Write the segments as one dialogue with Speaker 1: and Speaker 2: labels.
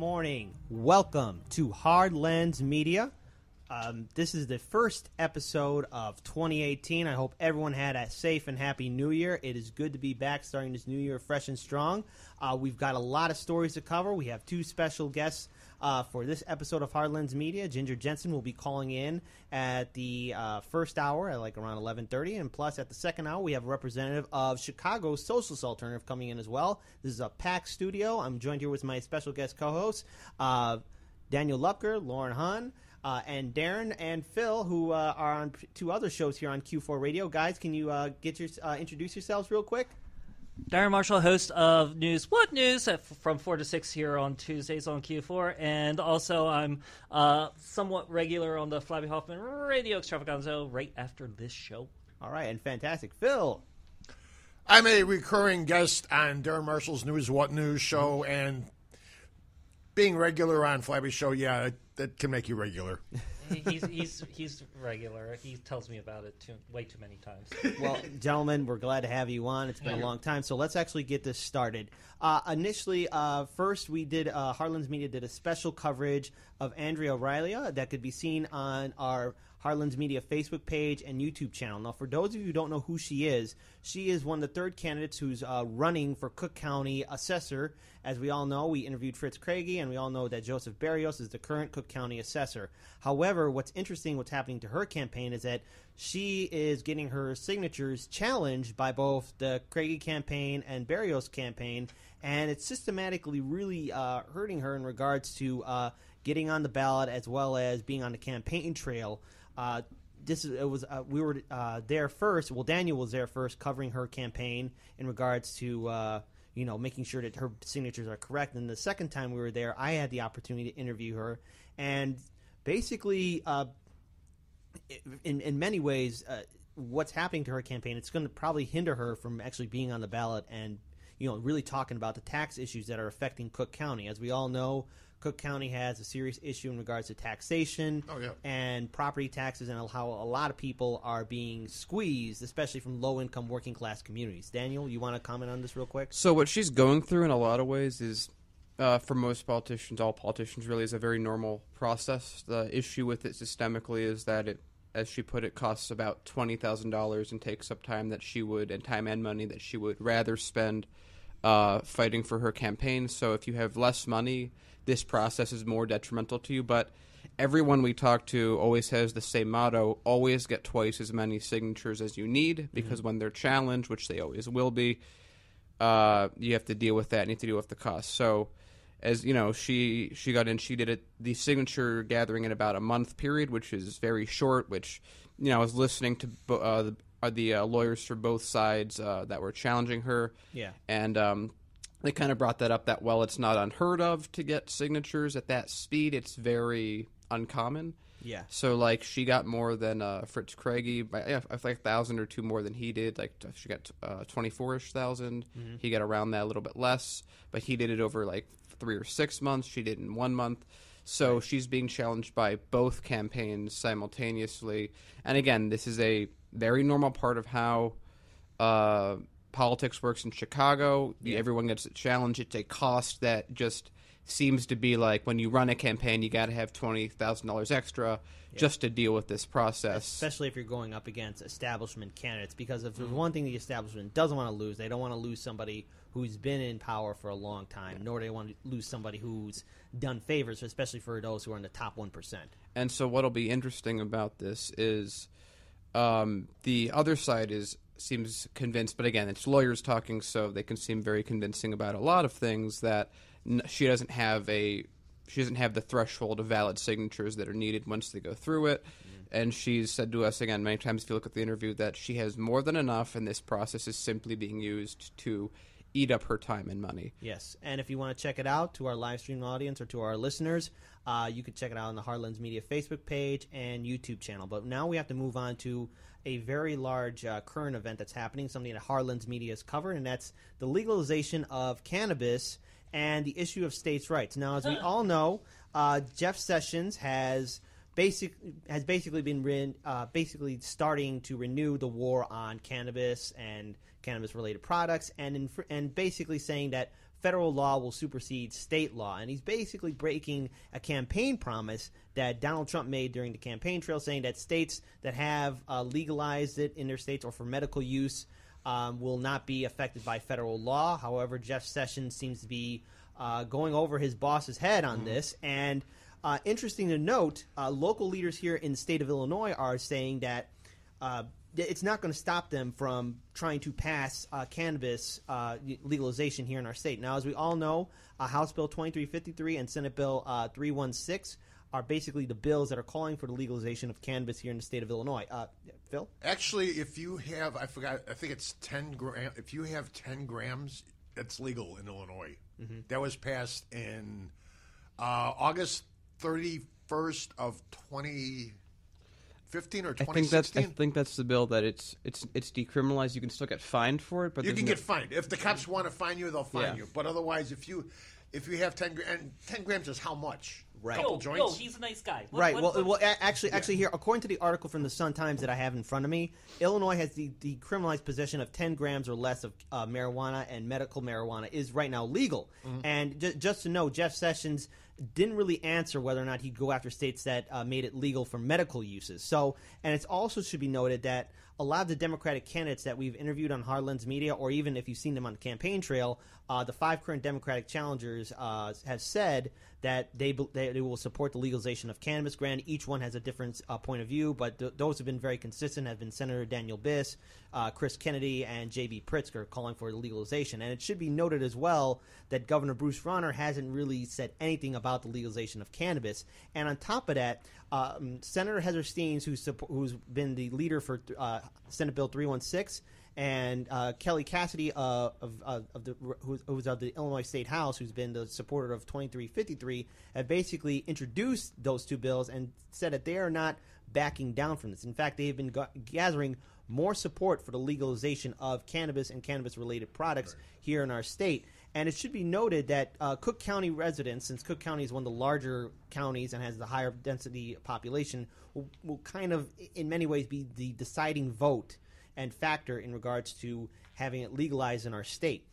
Speaker 1: morning. Welcome to Hard Lens Media. This is the first episode of 2018. I hope everyone had a safe and happy new year. It is good to be back starting this new year fresh and strong. We've got a lot of stories to cover. We have two special guests for this episode of Hard Lens Media. Ginger Jentzen will be calling in at the first hour at like around 11:30, and plus at the second hour we have a representative of Chicago's Socialist Alternative coming in as well. This is a packed studio. I'm joined here with my special guest co-hosts, Daniel Lupker, Lauren Hahn, and Darren and Phil, who are on two other shows here on Q4 Radio. Guys, can you introduce yourselves real quick?
Speaker 2: Darren Marshall, host of News What News from 4 to 6 here on Tuesdays on Q4. And also I'm somewhat regular on the Flabby Hoffman Radio Extravaganza right after this show.
Speaker 1: All right, and fantastic. Phil.
Speaker 3: I'm a recurring guest on Darren Marshall's News What News show, and being regular on Flabby's show, yeah, that can make you regular.
Speaker 2: He's regular. He tells me about it way too many times.
Speaker 1: Well, gentlemen, we're glad to have you on. It's been a long time, so let's actually get this started. Initially, first we did Harlan's Media did a special coverage of Andrea Raila that could be seen on our Harlan's Media Facebook page and YouTube channel. Now, for those of you who don't know who she is one of the third candidates who's running for Cook County Assessor. As we all know, we interviewed Fritz Craigie, and we all know that Joseph Barrios is the current Cook County Assessor. However, what's interesting, what's happening to her campaign is that she is getting her signatures challenged by both the Craigie campaign and Barrios campaign, and it's systematically really hurting her in regards to getting on the ballot as well as being on the campaign trail. We were there first. Well, Daniel was there first, covering her campaign in regards to making sure that her signatures are correct. And the second time we were there, I had the opportunity to interview her, and basically, in many ways, what's happening to her campaign, it's going to probably hinder her from actually being on the ballot and really talking about the tax issues that are affecting Cook County. As we all know, Cook County has a serious issue in regards to taxation and property taxes, and how a lot of people are being squeezed, especially from low-income working-class communities. Daniel, you want to comment on this real quick?
Speaker 4: So what she's going through in a lot of ways is, for most politicians, all politicians really, is a very normal process. The issue with it systemically is that it, as she put it, costs about $20,000 and takes up time and money that she would rather spend fighting for her campaign. So if you have less money, this process is more detrimental to you. But everyone we talk to always has the same motto: always get twice as many signatures as you need, because when they're challenged, which they always will be, you have to deal with that, and you have to deal with the cost. So as you know, she got in, she did the signature gathering in about a month period, which is very short, which, I was listening to the lawyers for both sides that were challenging her. Yeah. And they kind of brought that up that, well, it's not unheard of to get signatures at that speed. It's very uncommon. Yeah. So, like, she got more than Fritz Craigie, by like 1,000 or two more than he did. Like, she got 24-ish thousand. Mm-hmm. He got around that, a little bit less. But he did it over, like, 3 or 6 months. She did it in 1 month. So she's being challenged by both campaigns simultaneously. And, again, this is a very normal part of how politics works in Chicago. Yeah. Everyone gets challenged. It's a cost that just seems to be like, when you run a campaign, you got to have $20,000 extra just to deal with this process.
Speaker 1: Especially if you're going up against establishment candidates, because if there's one thing the establishment doesn't want to lose, they don't want to lose somebody who's been in power for a long time, nor do they want to lose somebody who's done favors, especially for those who are in the top 1%.
Speaker 4: And so what'll be interesting about this is the other side seems convinced, but again, it's lawyers talking, so they can seem very convincing about a lot of things, that she doesn't have the threshold of valid signatures that are needed once they go through it. And she's said to us, again, many times, if you look at the interview, that she has more than enough, and this process is simply being used to eat up her time and money.
Speaker 1: Yes, and if you want to check it out, to our live stream audience or to our listeners, you can check it out on the Heartlands Media Facebook page and YouTube channel. But now we have to move on to a very large current event that's happening, something that Heartlands Media has covered, and that's the legalization of cannabis and the issue of states' rights. Now, as we all know, Jeff Sessions has basically been starting to renew the war on cannabis and cannabis-related products, and basically saying that federal law will supersede state law. And he's basically breaking a campaign promise that Donald Trump made during the campaign trail, saying that states that have legalized it in their states or for medical use will not be affected by federal law. However, Jeff Sessions seems to be going over his boss's head on this. And interesting to note, local leaders here in the state of Illinois are saying that it's not going to stop them from trying to pass cannabis legalization here in our state. Now, as we all know, House Bill 2353 and Senate Bill 316 are basically the bills that are calling for the legalization of cannabis here in the state of Illinois. Phil?
Speaker 3: Actually, if you have, I think it's 10 grams. If you have 10 grams, it's legal in Illinois. Mm-hmm. That was passed in August 31st of 2015 or 2016.
Speaker 4: I think that's the bill that it's decriminalized. You can still get fined for it, but
Speaker 3: you can get fined. If the cops want to fine you, they'll fine you. But otherwise, if you have 10 grams, and 10 grams is how much?
Speaker 1: Right.
Speaker 3: Couple joints.
Speaker 2: He's a nice guy.
Speaker 1: Actually, here, according to the article from the Sun-Times that I have in front of me, Illinois has the decriminalized possession of 10 grams or less of marijuana, and medical marijuana is right now legal. Mm-hmm. And just to know, Jeff Sessions didn't really answer whether or not he'd go after states that made it legal for medical uses. So, and it also should be noted that a lot of the Democratic candidates that we've interviewed on Hardlands Media, or even if you've seen them on the campaign trail, the 5 current Democratic challengers have said that they will support the legalization of cannabis. Granted, each one has a different point of view, but those have been very consistent, have been Senator Daniel Biss, Chris Kennedy, and J.B. Pritzker calling for the legalization. And it should be noted as well that Governor Bruce Rauner hasn't really said anything about the legalization of cannabis. And on top of that, Senator Heather Steens, who's been the leader for Senate Bill 316, and Kelly Cassidy, who's of the Illinois State House, who's been the supporter of 2353, have basically introduced those two bills and said that they are not backing down from this. In fact, they have been gathering more support for the legalization of cannabis and cannabis-related products here in our state. And it should be noted that Cook County residents, since Cook County is one of the larger counties and has the higher density population, will kind of, in many ways, be the deciding vote and factor in regards to having it legalized in our state.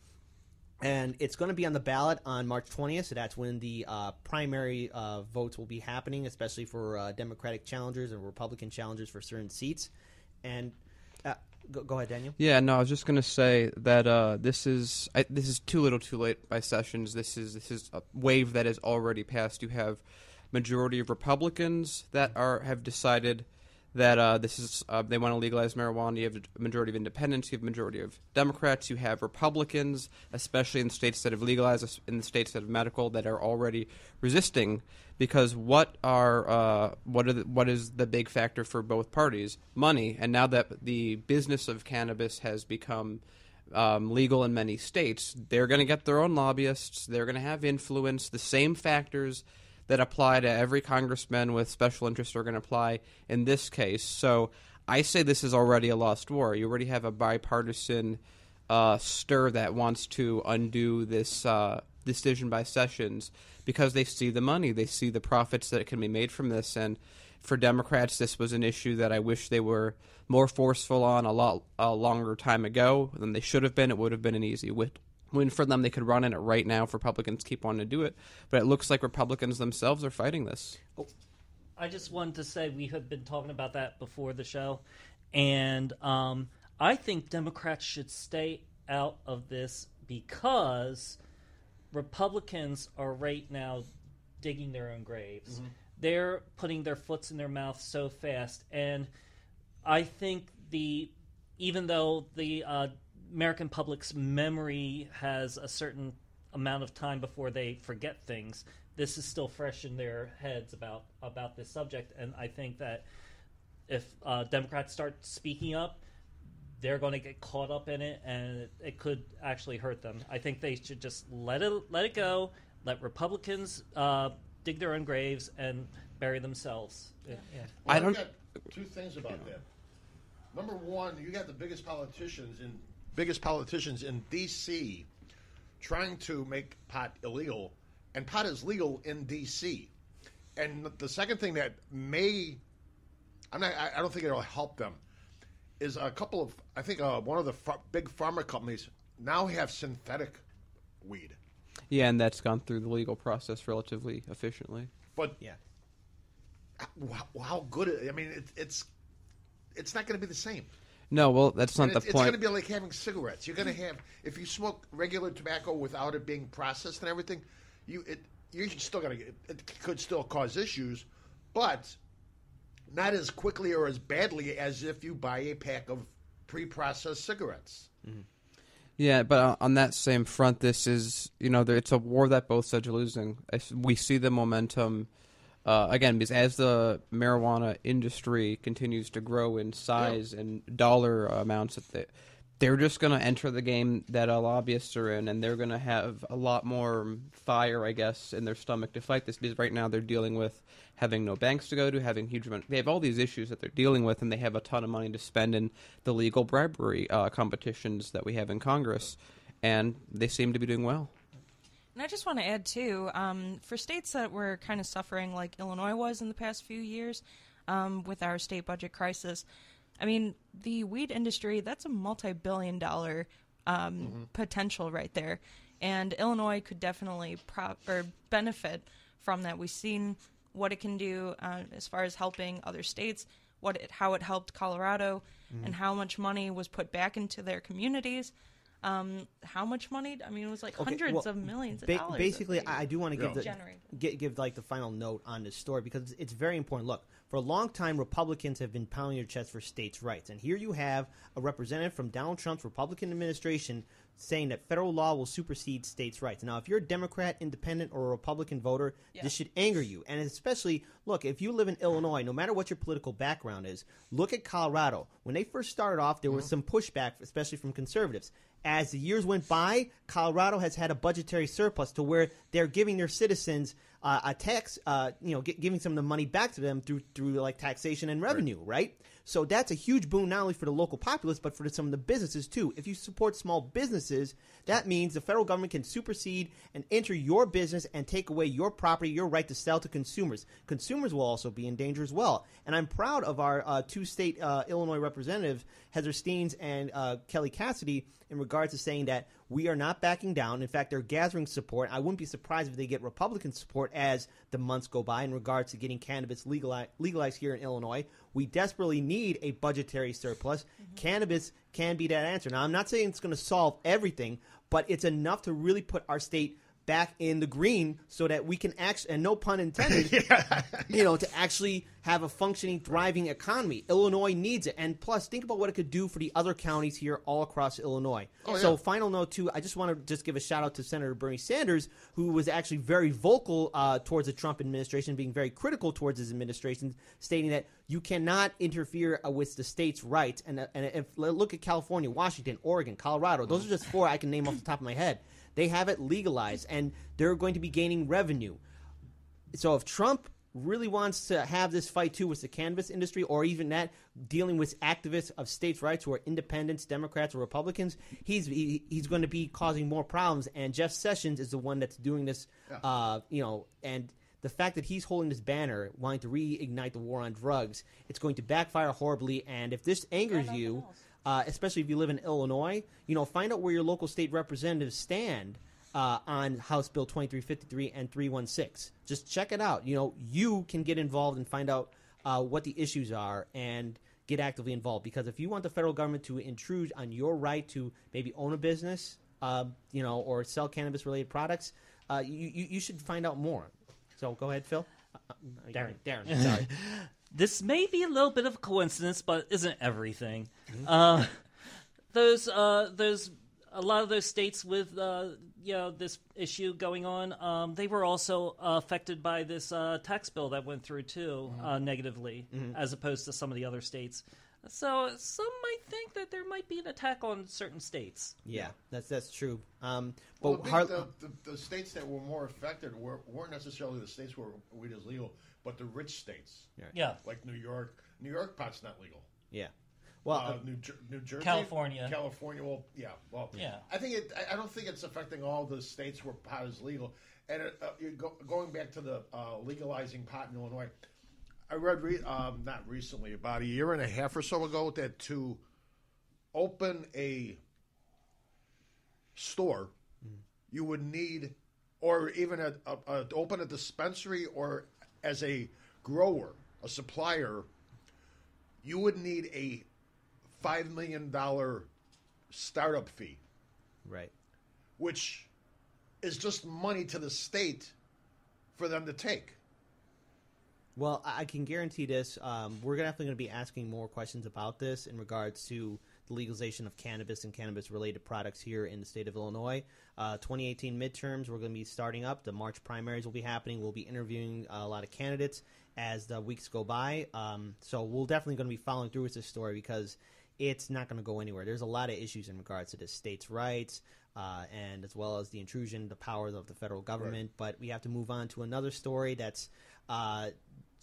Speaker 1: And it's going to be on the ballot on March 20th, so that's when the primary votes will be happening, especially for Democratic challengers and Republican challengers for certain seats. And go ahead, Daniel.
Speaker 4: Yeah, no, I was just going to say that this is too little, too late by Sessions. This is a wave that has already passed. You have majority of Republicans that have decided that this is they want to legalize marijuana. You have a majority of independents. You have a majority of Democrats. You have Republicans, especially in states that have legalized, in the states that have medical, that are already resisting. Because what is the big factor for both parties? Money. And now that the business of cannabis has become legal in many states, they're going to get their own lobbyists. They're going to have influence. The same factors that apply to every congressman with special interest are going to apply in this case. So I say this is already a lost war. You already have a bipartisan stir that wants to undo this decision by Sessions because they see the money. They see the profits that can be made from this. And for Democrats, this was an issue that I wish they were more forceful on a longer time ago than they should have been. It would have been an easy win for them. They could run in it right now if Republicans keep wanting to do it. But it looks like Republicans themselves are fighting this.
Speaker 2: I just wanted to say we have been talking about that before the show. And I think Democrats should stay out of this because Republicans are right now digging their own graves. Mm-hmm. They're putting their foots in their mouth so fast. And I think even though the American public's memory has a certain amount of time before they forget things, this is still fresh in their heads about this subject. And I think that if Democrats start speaking up, they're going to get caught up in it, and it could actually hurt them. I think they should just let it go, let Republicans dig their own graves and bury themselves. Yeah.
Speaker 3: Well, I got two things about that. Number one, you got the biggest politicians in D.C. trying to make pot illegal, and pot is legal in D.C. And the second thing that I don't think it'll help them, is a couple of, I think one of the big pharma companies now have synthetic weed.
Speaker 4: Yeah, and that's gone through the legal process relatively efficiently.
Speaker 3: But
Speaker 1: Yeah.
Speaker 3: how good? I mean, it's not going to be the same.
Speaker 4: No, well, that's not the
Speaker 3: It's
Speaker 4: point.
Speaker 3: going to be like having cigarettes. You're going to have, if you smoke regular tobacco without it being processed and everything, you're still going to get, it could still cause issues, but not as quickly or as badly as if you buy a pack of pre-processed cigarettes.
Speaker 1: Mm-hmm.
Speaker 4: Yeah, but on that same front, this is, it's a war that both sides are losing. We see the momentum, again, because as the marijuana industry continues to grow in size and dollar amounts, they're just going to enter the game that lobbyists are in, and they're going to have a lot more fire, I guess, in their stomach to fight this, because right now they're dealing with having no banks to go to, having huge amount. They have all these issues that they're dealing with, and they have a ton of money to spend in the legal bribery competitions that we have in Congress, and they seem to be doing well.
Speaker 5: And I just want to add, too, for states that were kind of suffering like Illinois was in the past few years with our state budget crisis, I mean, the weed industry, that's a multi-billion-dollar potential right there. And Illinois could definitely benefit from that. We've seen what it can do as far as helping other states, how it helped Colorado, and how much money was put back into their communities. How much money? I mean, it was like hundreds of millions of dollars.
Speaker 1: Basically, I do want to
Speaker 5: give
Speaker 1: like the final note on this story, because it's very important. Look, for a long time, Republicans have been pounding their chest for states' rights, and here you have a representative from Donald Trump's Republican administration saying that federal law will supersede states' rights. Now, if you're a Democrat, Independent, or a Republican voter, this should anger you. And especially, look, if you live in Illinois, no matter what your political background is, look at Colorado. When they first started off, there was some pushback, especially from conservatives. As the years went by, Colorado has had a budgetary surplus to where they're giving their citizens a tax, giving some of the money back to them through like taxation and revenue, right? So that's a huge boon not only for the local populace, but for some of the businesses too. If you support small businesses, that means the federal government can supersede and enter your business and take away your property, your right to sell to consumers. Consumers will also be in danger as well. And I'm proud of our two-state Illinois representatives, Heather Steens and Kelly Cassidy, in regards to saying that we are not backing down. In fact, they're gathering support. I wouldn't be surprised if they get Republican support as the months go by in regards to getting cannabis legalized here in Illinois. We desperately need a budgetary surplus. Cannabis can be that answer. Now, I'm not saying it's going to solve everything, but it's enough to really put our state back in the green so that we can actually, and no pun intended, to actually have a functioning, thriving economy. Illinois needs it. And plus, think about what it could do for the other counties here all across Illinois. So final note, too, I just want to give a shout-out to Senator Bernie Sanders, who was actually very vocal towards the Trump administration, being very critical towards his administration, stating that you cannot interfere with the state's rights. And if look at California, Washington, Oregon, Colorado. Those are just four I can name off the top of my head. They have it legalized, and they're going to be gaining revenue. So if Trump really wants to have this fight, too, with the cannabis industry, or even that, dealing with activists of states' rights who are independents, Democrats, or Republicans, he's going to be causing more problems. And Jeff Sessions is the one that's doing this, and the fact that he's holding this banner, wanting to reignite the war on drugs, it's going to backfire horribly. And if this angers you, especially if you live in Illinois, find out where your local state representatives stand on House Bill 2353 and 316. Just check it out. You can get involved and find out what the issues are and get actively involved. Because if you want the federal government to intrude on your right to maybe own a business, or sell cannabis-related products, you should find out more. So go ahead, Phil. Darren, sorry.
Speaker 2: This may be a little bit of a coincidence, but isn't everything. There's a lot of those states with this issue going on. They were also affected by this tax bill that went through too, negatively, as opposed to some of the other states. So some might think that there might be an attack on certain states.
Speaker 1: Yeah, that's true.
Speaker 3: But the states that were more affected weren't necessarily the states where weed is legal, but the rich states.
Speaker 2: Yeah.
Speaker 3: Like New York. New York pot's not legal.
Speaker 1: Yeah. Well,
Speaker 3: New Jersey,
Speaker 2: California.
Speaker 3: Well, yeah. Well,
Speaker 2: yeah.
Speaker 3: I don't think it's affecting all the states where pot is legal. And going back to the legalizing pot in Illinois, I read not recently, about a year and a half or so ago, that to open a store, you would need or even open a dispensary, or as a grower, a supplier, you would need a $5 million startup fee,
Speaker 1: Right.
Speaker 3: which is just money to the state for them to take.
Speaker 1: Well, I can guarantee this. We're definitely going to be asking more questions about this in regards to the legalization of cannabis and cannabis-related products here in the state of Illinois. 2018 midterms, we're going to be starting up. The March primaries will be happening. We'll be interviewing a lot of candidates as the weeks go by. So we're definitely going to be following through with this story because it's not going to go anywhere. There's a lot of issues in regards to the states' rights and as well as the intrusion, the powers of the federal government. Right. But we have to move on to another story that's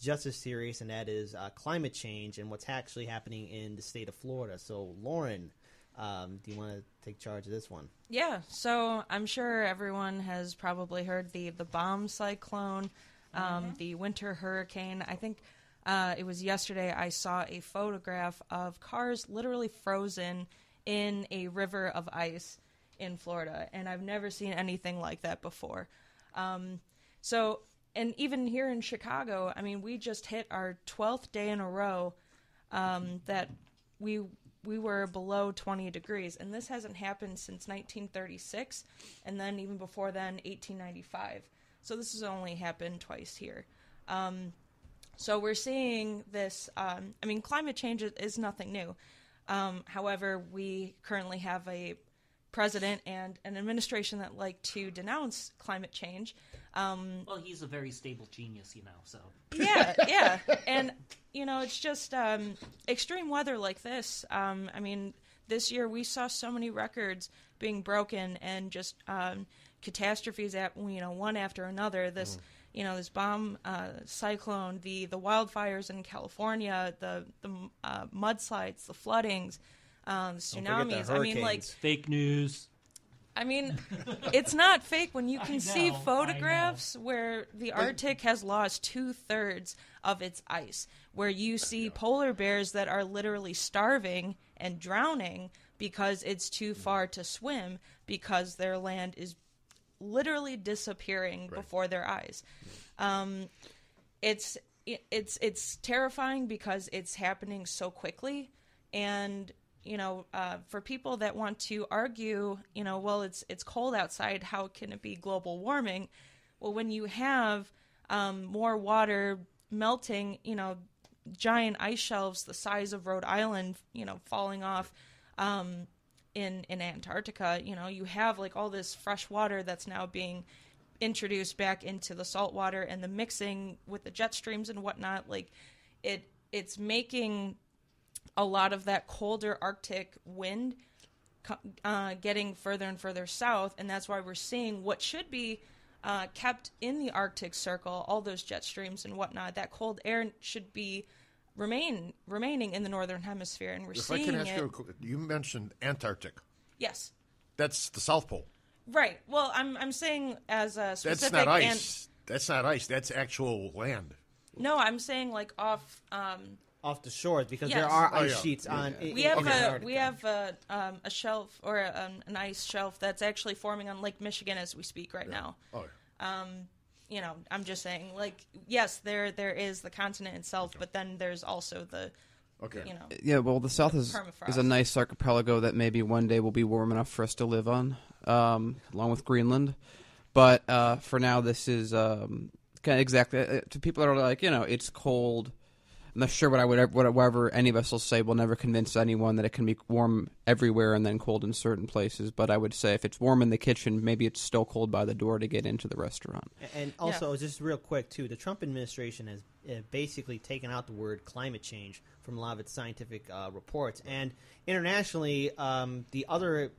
Speaker 1: just as serious, and that is climate change and what's actually happening in the state of Florida. So, Lauren, do you want to take charge of this one?
Speaker 5: Yeah, so I'm sure everyone has probably heard the bomb cyclone, the winter hurricane. I think it was yesterday I saw a photograph of cars literally frozen in a river of ice in Florida, and I've never seen anything like that before. And even here in Chicago, I mean, we just hit our 12th day in a row that we were below 20 degrees. And this hasn't happened since 1936, and then even before then, 1895. So this has only happened twice here. So we're seeing this. I mean, climate change is nothing new. However, we currently have a president and an administration that like to denounce climate change.
Speaker 2: Well, he's a very stable genius, so.
Speaker 5: Yeah. And, it's just extreme weather like this. I mean, this year we saw so many records being broken and just catastrophes one after another. This, this bomb cyclone, the wildfires in California, the mudslides, the floodings, the tsunamis. I mean, like
Speaker 2: fake news.
Speaker 5: I mean, it's not fake when you can see photographs where the Arctic has lost 2/3 of its ice, where you see polar bears that are literally starving and drowning because it's too far to swim because their land is literally disappearing before their eyes. It's terrifying because it's happening so quickly, and for people that want to argue, well, it's cold outside, how can it be global warming? Well, when you have more water melting, giant ice shelves the size of Rhode Island, falling off in Antarctica, you have like all this fresh water that's now being introduced back into the salt water, and the mixing with the jet streams and whatnot, like it's making a lot of that colder Arctic wind getting further and further south, and that's why we're seeing what should be kept in the Arctic Circle, all those jet streams and whatnot. That cold air should be remaining in the northern hemisphere, and we're seeing it.
Speaker 3: You mentioned Antarctic.
Speaker 5: Yes.
Speaker 3: That's the South Pole.
Speaker 5: Right. Well, I'm saying as a specific.
Speaker 3: That's not ice. That's not ice. That's actual land.
Speaker 5: No, I'm saying like off
Speaker 1: the shores, because
Speaker 5: yes.
Speaker 1: there are ice sheets on.
Speaker 5: We have a shelf or an ice shelf that's actually forming on Lake Michigan as we speak right now.
Speaker 3: Oh.
Speaker 5: I'm just saying, like, yes, there is the continent itself, but then there's also the.
Speaker 3: Okay.
Speaker 4: Yeah, well, the South is a nice archipelago that maybe one day will be warm enough for us to live on, along with Greenland. But for now, this is kind of exactly to people that are like, it's cold. I'm not sure whatever any of us will say will never convince anyone that it can be warm everywhere and then cold in certain places. But I would say if it's warm in the kitchen, maybe it's still cold by the door to get into the restaurant.
Speaker 1: And also, just real quick, too, the Trump administration has basically taken out the word climate change from a lot of its scientific reports. And internationally, the other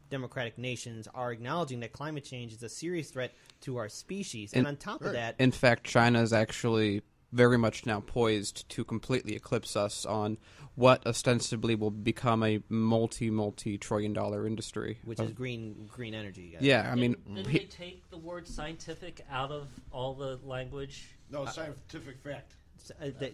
Speaker 1: democratic nations are acknowledging that climate change is a serious threat to our species. And on top of that...
Speaker 4: In fact, China is actually very much now poised to completely eclipse us on what ostensibly will become a multi-trillion-dollar industry.
Speaker 1: Which is green energy. Guys.
Speaker 4: Yeah, I mean...
Speaker 2: Did they take the word scientific out of all the language?
Speaker 3: No, scientific fact.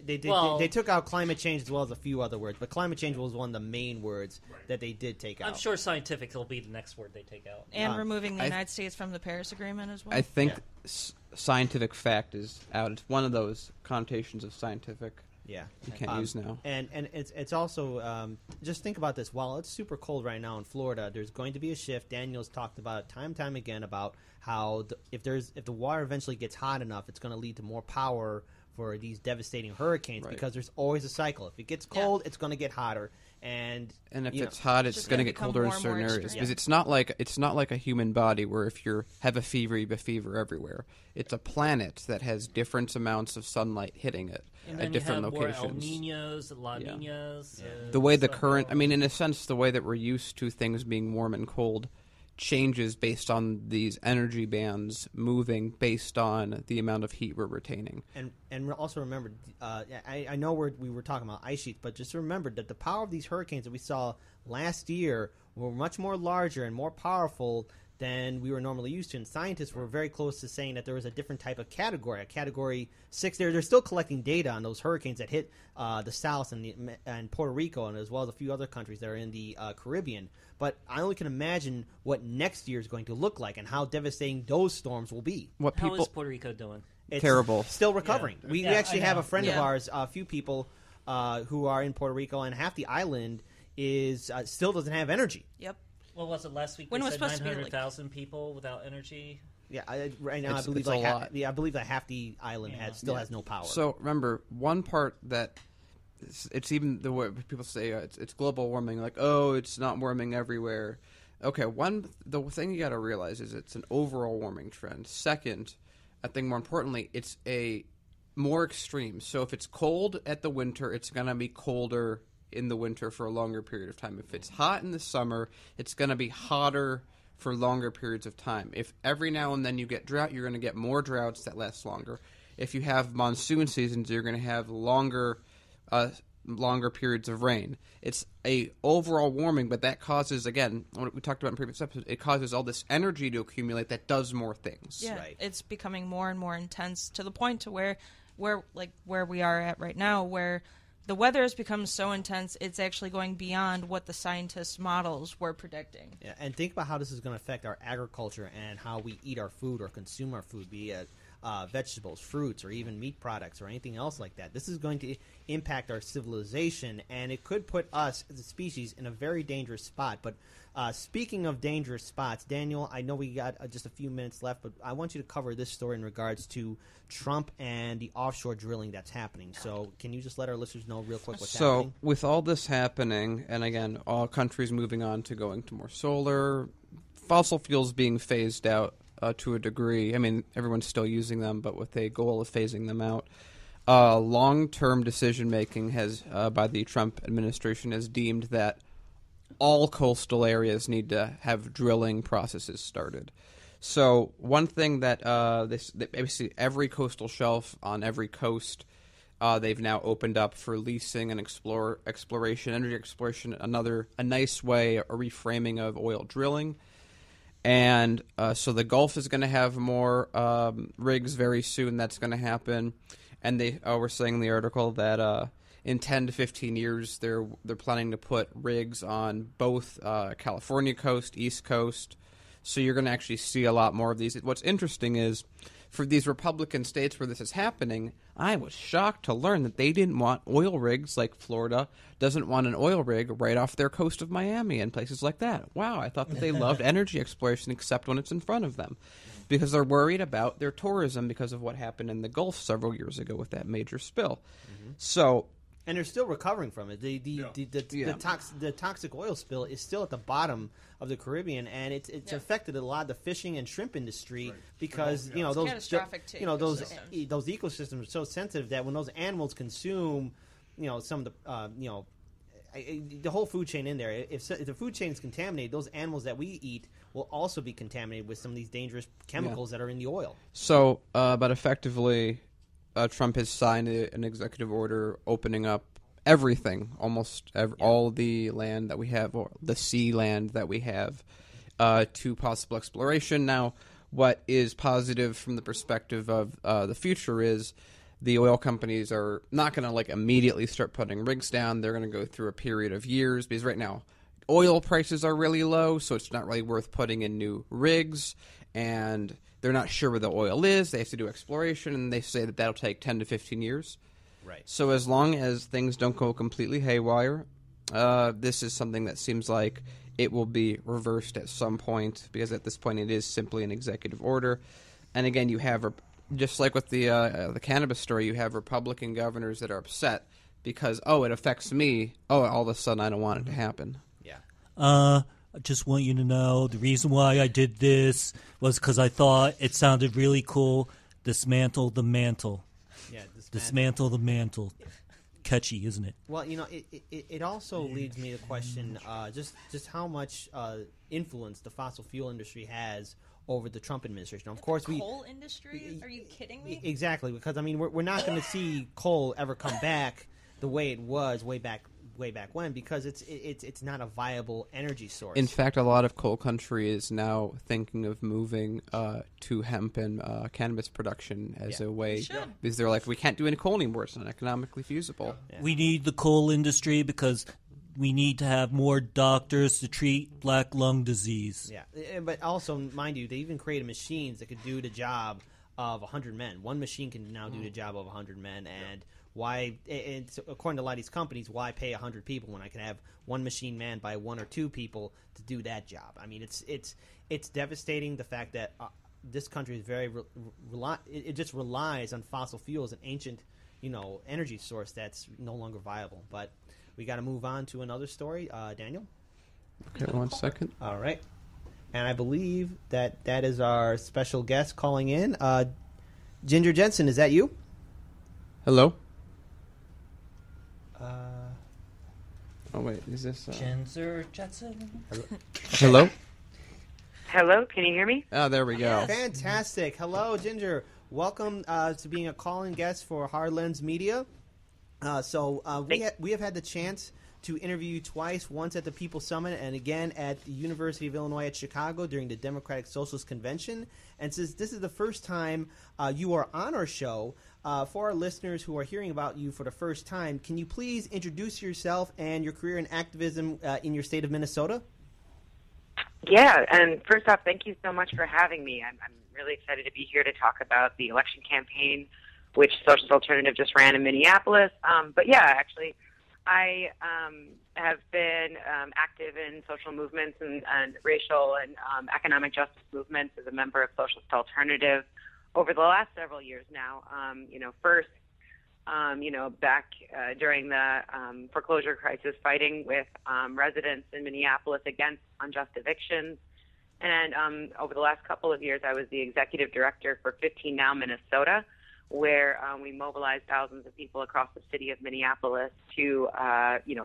Speaker 1: They took out climate change as well as a few other words, but climate change was one of the main words that they did take out.
Speaker 2: I'm sure scientific will be the next word they take out.
Speaker 5: And removing the United States from the Paris Agreement as well.
Speaker 4: I think scientific fact is out. It's one of those connotations of scientific.
Speaker 1: Yeah,
Speaker 4: you can't use now.
Speaker 1: And it's also just think about this. While it's super cold right now in Florida, there's going to be a shift. Daniel's talked about it time and time again about how if the water eventually gets hot enough, it's going to lead to more power for these devastating hurricanes because there's always a cycle. If it gets cold, it's going to get hotter. And
Speaker 4: if it's hot, it's going to get colder in certain areas because it's not like a human body where if you have a fever, you have a fever everywhere. It's a planet that has different amounts of sunlight hitting it at different locations.
Speaker 2: More El Niños, La Niñas.
Speaker 4: The way the current, in a sense, the way that we're used to things being warm and cold changes based on these energy bands moving based on the amount of heat we're retaining.
Speaker 1: And also remember, I know we were talking about ice sheets, but just remember that the power of these hurricanes that we saw last year were much more larger and more powerful than we were normally used to. And scientists were very close to saying that there was a different type of category, a Category 6. They're still collecting data on those hurricanes that hit the South and Puerto Rico, and as well as a few other countries that are in the Caribbean. But I only can imagine what next year is going to look like and how devastating those storms will be.
Speaker 2: How is Puerto Rico doing?
Speaker 1: It's
Speaker 4: terrible.
Speaker 1: Still recovering. Yeah. We actually have a friend of ours, a few people who are in Puerto Rico, and half the island is still doesn't have energy.
Speaker 5: Yep.
Speaker 2: What was it last week?
Speaker 5: When
Speaker 2: they
Speaker 5: was
Speaker 2: said
Speaker 5: supposed
Speaker 2: 900,000 people without energy.
Speaker 1: Yeah, right now I believe I believe that half the island still has no power.
Speaker 4: So remember, one part that it's even the way people say it's global warming, like, oh, it's not warming everywhere. Okay, the thing you got to realize is it's an overall warming trend. Second, I think more importantly, it's a more extreme. So if it's cold at the winter, it's going to be colder in the winter for a longer period of time. If it's hot in the summer, it's going to be hotter for longer periods of time. If every now and then you get drought, you're going to get more droughts that last longer. If you have monsoon seasons, you're going to have longer periods of rain. It's a overall warming, but that causes, again, what we talked about in previous episodes, it causes all this energy to accumulate that does more things.
Speaker 5: Yeah, it's becoming more and more intense to the point to where we are at right now, where the weather has become so intense, it's actually going beyond what the scientists' models were predicting.
Speaker 1: Yeah, and think about how this is going to affect our agriculture and how we eat our food or consume our food, be it vegetables, fruits, or even meat products or anything else like that. This is going to impact our civilization, and it could put us as a species in a very dangerous spot. But speaking of dangerous spots, Daniel, I know we got just a few minutes left, but I want you to cover this story in regards to Trump and the offshore drilling that's happening. So can you just let our listeners know real quick what's happening?
Speaker 4: So with all this happening, and again, all countries moving on to going to more solar, fossil fuels being phased out to a degree. I mean, everyone's still using them, but with a goal of phasing them out. Long-term decision-making has, by the Trump administration, has deemed that all coastal areas need to have drilling processes started. So one thing that basically every coastal shelf on every coast, they've now opened up for leasing and exploration, energy exploration, a nice way, a reframing of oil drilling. And so the Gulf is going to have more rigs very soon. That's going to happen. And they were saying in the article that in 10 to 15 years, they're planning to put rigs on both California coast, East Coast. So you're going to actually see a lot more of these. What's interesting is for these Republican states where this is happening, I was shocked to learn that they didn't want oil rigs like Florida doesn't want an oil rig right off their coast of Miami and places like that. Wow, I thought that they loved energy exploration except when it's in front of them because they're worried about their tourism because of what happened in the Gulf several years ago with that major spill. Mm-hmm. So...
Speaker 1: And they're still recovering from it. The toxic oil spill is still at the bottom of the Caribbean, and it's affected a lot of the fishing and shrimp industry because those ecosystems are so sensitive that when those animals consume, some of the the whole food chain in there. If the food chain is contaminated, those animals that we eat will also be contaminated with some of these dangerous chemicals that are in the oil.
Speaker 4: So, but effectively. Trump has signed an executive order opening up everything, all the land that we have, or the sea land that we have, to possible exploration. Now, what is positive from the perspective of the future is the oil companies are not going to like immediately start putting rigs down. They're going to go through a period of years because right now oil prices are really low, so it's not really worth putting in new rigs, and they're not sure where the oil is. They have to do exploration, and they say that that'll take 10 to 15 years.
Speaker 1: Right.
Speaker 4: So as long as things don't go completely haywire, this is something that seems like it will be reversed at some point, because at this point it is simply an executive order. And again, you have, just like with the cannabis story, you have Republican governors that are upset because, it affects me. All of a sudden I don't want it to happen.
Speaker 1: Yeah.
Speaker 2: I just want you to know the reason why I did this was because I thought it sounded really cool. Dismantle the mantle.
Speaker 1: Yeah.
Speaker 2: Dismantle the mantle. Catchy, isn't it?
Speaker 1: Well, it also leads me to question just how much influence the fossil fuel industry has over the Trump administration. Of course,
Speaker 5: coal industry? Are you kidding me?
Speaker 1: Exactly, because we're not going to see coal ever come back the way it was way back when, because it's not a viable energy source.
Speaker 4: In fact, a lot of coal country is now thinking of moving to hemp and cannabis production as a way, because they're like, we can't do any coal anymore. It's not economically feasible.
Speaker 1: Yeah.
Speaker 2: We need the coal industry because we need to have more doctors to treat black lung disease.
Speaker 1: Yeah, but also, mind you, they even created machines that could do the job of 100 men. One machine can now do the job of 100 men, and why, according to a lot of these companies, why pay 100 people when I can have one machine manned by 1 or 2 people to do that job? I mean, it's devastating, the fact that this country is very it just relies on fossil fuels, an ancient, energy source that's no longer viable. But we got to move on to another story. Daniel?
Speaker 4: Okay, 1 second.
Speaker 1: All right. And I believe that is our special guest calling in. Ginger Jentzen, is that you?
Speaker 4: Hello? Oh, wait, is this...
Speaker 2: Gonser, Jentzen?
Speaker 4: Hello?
Speaker 6: Hello, can you hear me?
Speaker 4: Oh, there we go.
Speaker 1: Fantastic. Hello, Ginger. Welcome to being a call-in guest for Hardlands Media. We have had the chance to interview you twice, once at the People's Summit and again at the University of Illinois at Chicago during the Democratic Socialist Convention. And since this is the first time you are on our show, for our listeners who are hearing about you for the first time, can you please introduce yourself and your career in activism in your state of Minnesota?
Speaker 6: Yeah, and first off, thank you so much for having me. I'm really excited to be here to talk about the election campaign, which Socialist Alternative just ran in Minneapolis. But yeah, actually, I have been active in social movements and racial and economic justice movements as a member of Socialist Alternative over the last several years now. First, back during the foreclosure crisis, fighting with residents in Minneapolis against unjust evictions. And over the last couple of years, I was the executive director for 15 Now Minnesota, where we mobilized thousands of people across the city of Minneapolis to,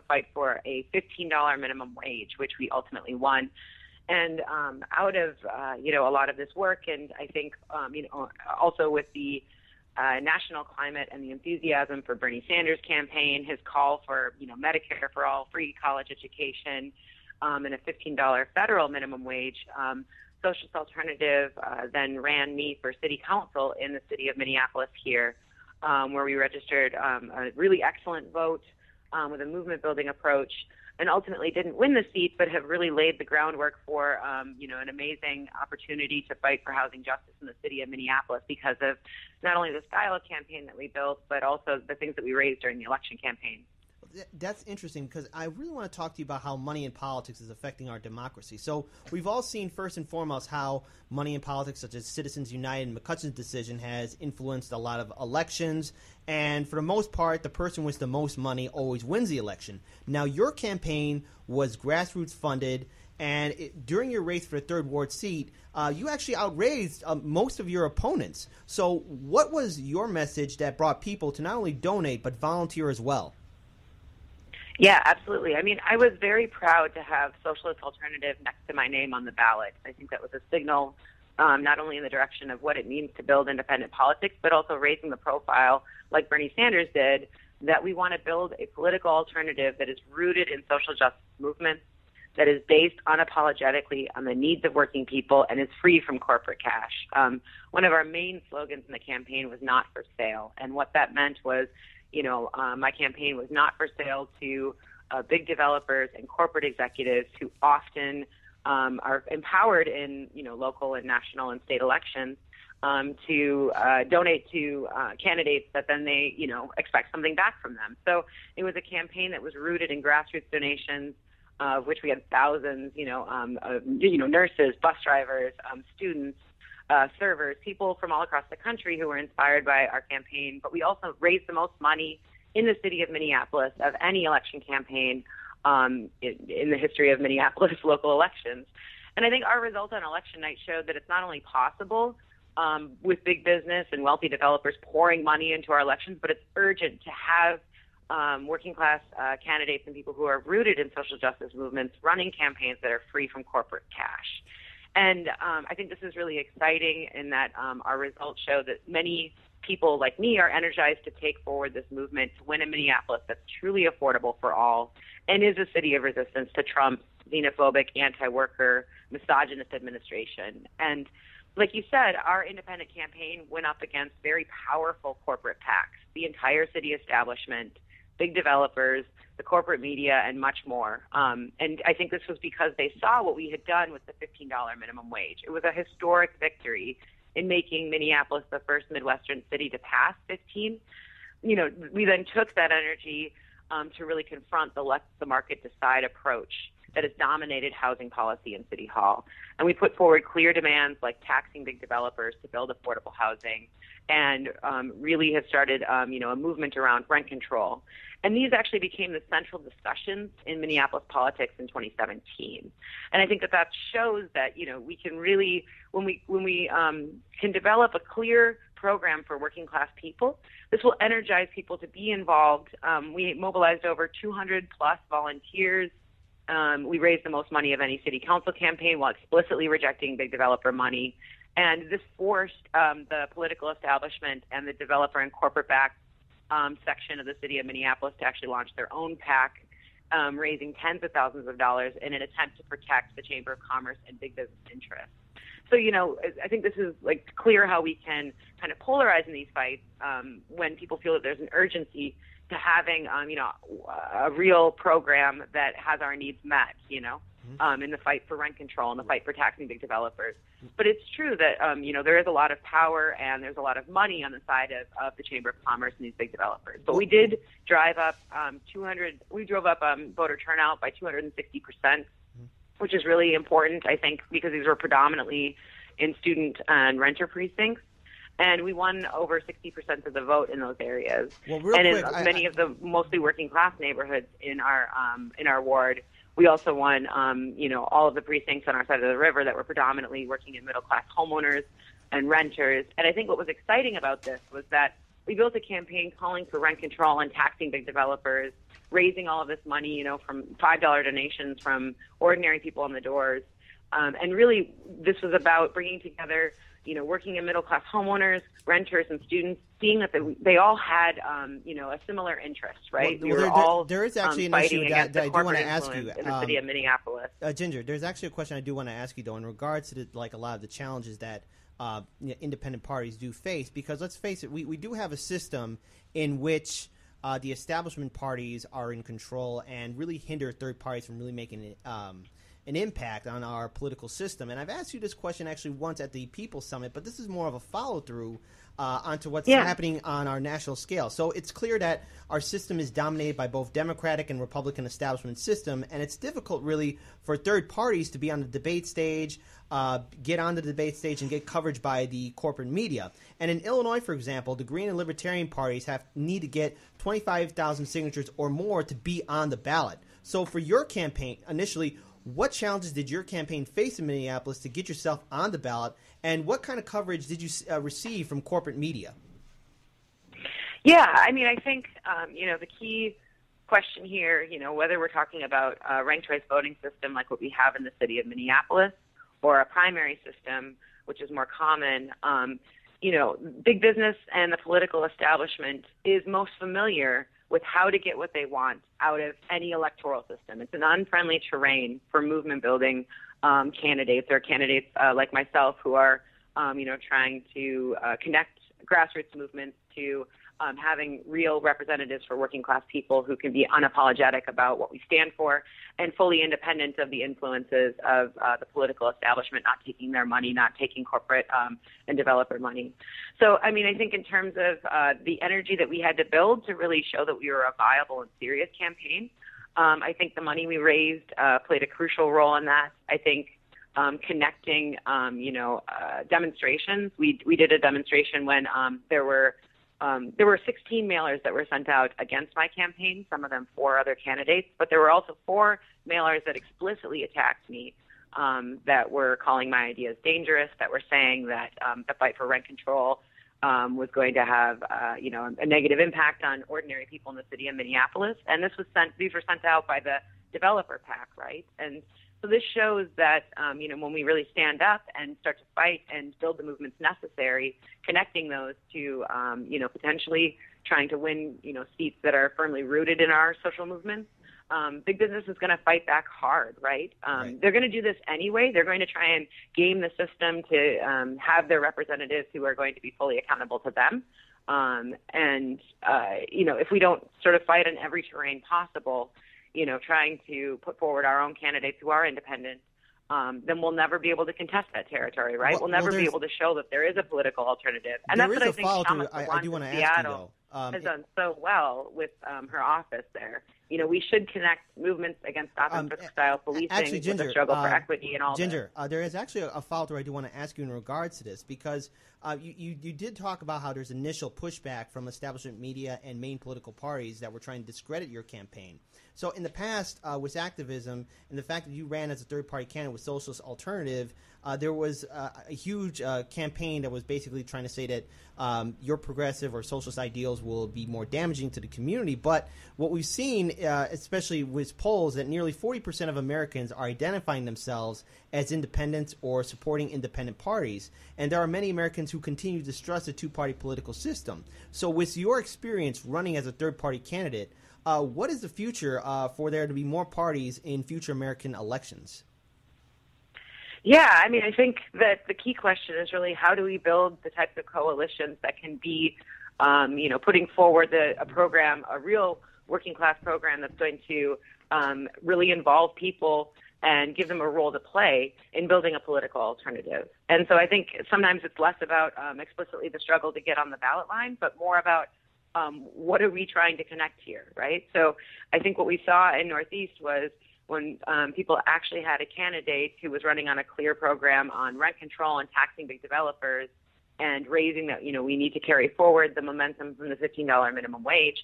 Speaker 6: fight for a $15 minimum wage, which we ultimately won. And out of, a lot of this work, and I think, also with the national climate and the enthusiasm for Bernie Sanders' campaign, his call for, Medicare for all, free college education, and a $15 federal minimum wage, Socialist Alternative then ran me for city council in the city of Minneapolis here, where we registered a really excellent vote with a movement-building approach, and ultimately didn't win the seat, but have really laid the groundwork for, an amazing opportunity to fight for housing justice in the city of Minneapolis because of not only the style of campaign that we built, but also the things that we raised during the election campaign.
Speaker 1: That's interesting, because I really want to talk to you about how money in politics is affecting our democracy. So we've all seen, first and foremost, how money in politics, such as Citizens United and McCutcheon's decision, has influenced a lot of elections. And for the most part, the person with the most money always wins the election. Now, your campaign was grassroots funded, and during your race for the 3rd Ward seat, you actually outraised most of your opponents. So what was your message that brought people to not only donate, but volunteer as well?
Speaker 6: Yeah, absolutely. I mean, I was very proud to have Socialist Alternative next to my name on the ballot. I think that was a signal not only in the direction of what it means to build independent politics, but also raising the profile, like Bernie Sanders did, that we want to build a political alternative that is rooted in social justice movements, that is based unapologetically on the needs of working people and is free from corporate cash. One of our main slogans in the campaign was not for sale. And what that meant was, my campaign was not for sale to big developers and corporate executives who often are empowered in, local and national and state elections to donate to candidates that then they, expect something back from them. So it was a campaign that was rooted in grassroots donations, of which we had thousands, nurses, bus drivers, students, servers, people from all across the country who were inspired by our campaign. But we also raised the most money in the city of Minneapolis of any election campaign in the history of Minneapolis local elections. And I think our results on election night showed that it's not only possible with big business and wealthy developers pouring money into our elections, but it's urgent to have working class candidates and people who are rooted in social justice movements running campaigns that are free from corporate cash. And I think this is really exciting in that our results show that many people like me are energized to take forward this movement to win a Minneapolis that's truly affordable for all and is a city of resistance to Trump's xenophobic, anti-worker, misogynist administration. And like you said, our independent campaign went up against very powerful corporate PACs, the entire city establishment, big developers, the corporate media, and much more. And I think this was because they saw what we had done with the $15 minimum wage. It was a historic victory in making Minneapolis the first Midwestern city to pass 15. We then took that energy to really confront the let the market decide approach that has dominated housing policy in City Hall. And we put forward clear demands like taxing big developers to build affordable housing and really have started, a movement around rent control. And these actually became the central discussions in Minneapolis politics in 2017. And I think that shows that, we can really, when we can develop a clear program for working class people, this will energize people to be involved. We mobilized over 200 plus volunteers. We raised the most money of any city council campaign while explicitly rejecting big developer money. And this forced the political establishment and the developer and corporate-backed section of the city of Minneapolis to actually launch their own PAC, raising tens of thousands of dollars in an attempt to protect the Chamber of Commerce and big business interests. So, I think this is clear how we can kind of polarize in these fights when people feel that there's an urgency to having, a real program that has our needs met, in the fight for rent control and the fight for taxing big developers. But it's true that, there is a lot of power and there's a lot of money on the side of the Chamber of Commerce and these big developers. But we did drive up voter turnout by 260%, which is really important, I think, because these were predominantly in student and renter precincts. And we won over 60% of the vote in those areas.
Speaker 1: Well,
Speaker 6: and in many of the mostly working class neighborhoods in our ward, we also won, all of the precincts on our side of the river that were predominantly working in middle class homeowners and renters. And I think what was exciting about this was that we built a campaign calling for rent control and taxing big developers, raising all of this money, from $5 donations from ordinary people on the doors. And really, this was about bringing together, working in middle-class homeowners, renters, and students, seeing that they all had, a similar interest, right?
Speaker 1: There is actually an issue that I do want to ask you
Speaker 6: in the city of Minneapolis.
Speaker 1: Ginger, there's actually a question I do want to ask you, though, in regards to a lot of the challenges that independent parties do face. Because let's face it, we do have a system in which the establishment parties are in control and really hinder third parties from really making an impact on our political system. And I've asked you this question actually once at the People's Summit, but this is more of a follow-through onto what's happening on our national scale. So it's clear that our system is dominated by both Democratic and Republican establishment system, and it's difficult really for third parties to be on the debate stage, get on the debate stage and get coverage by the corporate media. And in Illinois, for example, the Green and Libertarian parties need to get 25,000 signatures or more to be on the ballot. So for your campaign, initially, what challenges did your campaign face in Minneapolis to get yourself on the ballot, and what kind of coverage did you receive from corporate media?
Speaker 6: Yeah, I mean, I think, the key question here, whether we're talking about a ranked choice voting system like what we have in the city of Minneapolis or a primary system, which is more common, big business and the political establishment is most familiar with how to get what they want out of any electoral system. It's an unfriendly terrain for movement building candidates or candidates like myself who are, trying to connect grassroots movements to having real representatives for working class people who can be unapologetic about what we stand for and fully independent of the influences of the political establishment, not taking their money, not taking corporate and developer money. So, I mean, I think in terms of the energy that we had to build to really show that we were a viable and serious campaign, I think the money we raised played a crucial role in that. I think connecting, demonstrations. We did a demonstration when there were 16 mailers that were sent out against my campaign, some of them for other candidates, but there were also 4 mailers that explicitly attacked me, that were calling my ideas dangerous, that were saying that the fight for rent control was going to have, a negative impact on ordinary people in the city of Minneapolis. And these were sent out by the developer PAC, right? And so this shows that, when we really stand up and start to fight and build the movements necessary, connecting those to, potentially trying to win, seats that are firmly rooted in our social movements, big business is going to fight back hard, right? They're going to do this anyway. They're going to try and game the system to have their representatives who are going to be fully accountable to them. If we don't sort of fight on every terrain possible, trying to put forward our own candidates who are independent, then we'll never be able to contest that territory, right? We'll never be able to show that there is a political alternative. And that's what I think Thomas
Speaker 1: I do want to ask
Speaker 6: Seattle
Speaker 1: you, though.
Speaker 6: has done so well with her office there. We should connect movements against style policing
Speaker 1: actually, Ginger,
Speaker 6: with the struggle for equity and all
Speaker 1: Ginger, there is actually a follow-through I do want to ask you in regards to this, because you did talk about how there's initial pushback from establishment media and main political parties that were trying to discredit your campaign. So in the past, with activism and the fact that you ran as a third-party candidate with Socialist Alternative, there was a huge campaign that was basically trying to say that your progressive or socialist ideals will be more damaging to the community. But what we've seen, especially with polls, that nearly 40% of Americans are identifying themselves as independents or supporting independent parties. And there are many Americans who continue to distrust the two-party political system. So with your experience running as a third-party candidate, what is the future for there to be more parties in future American elections?
Speaker 6: Yeah, I mean, I think that the key question is really how do we build the types of coalitions that can be, putting forward a program, a real working class program that's going to really involve people and give them a role to play in building a political alternative. And so I think sometimes it's less about explicitly the struggle to get on the ballot line, but more about what are we trying to connect here, right? So I think what we saw in Northeast was when people actually had a candidate who was running on a clear program on rent control and taxing big developers and raising that, we need to carry forward the momentum from the $15 minimum wage,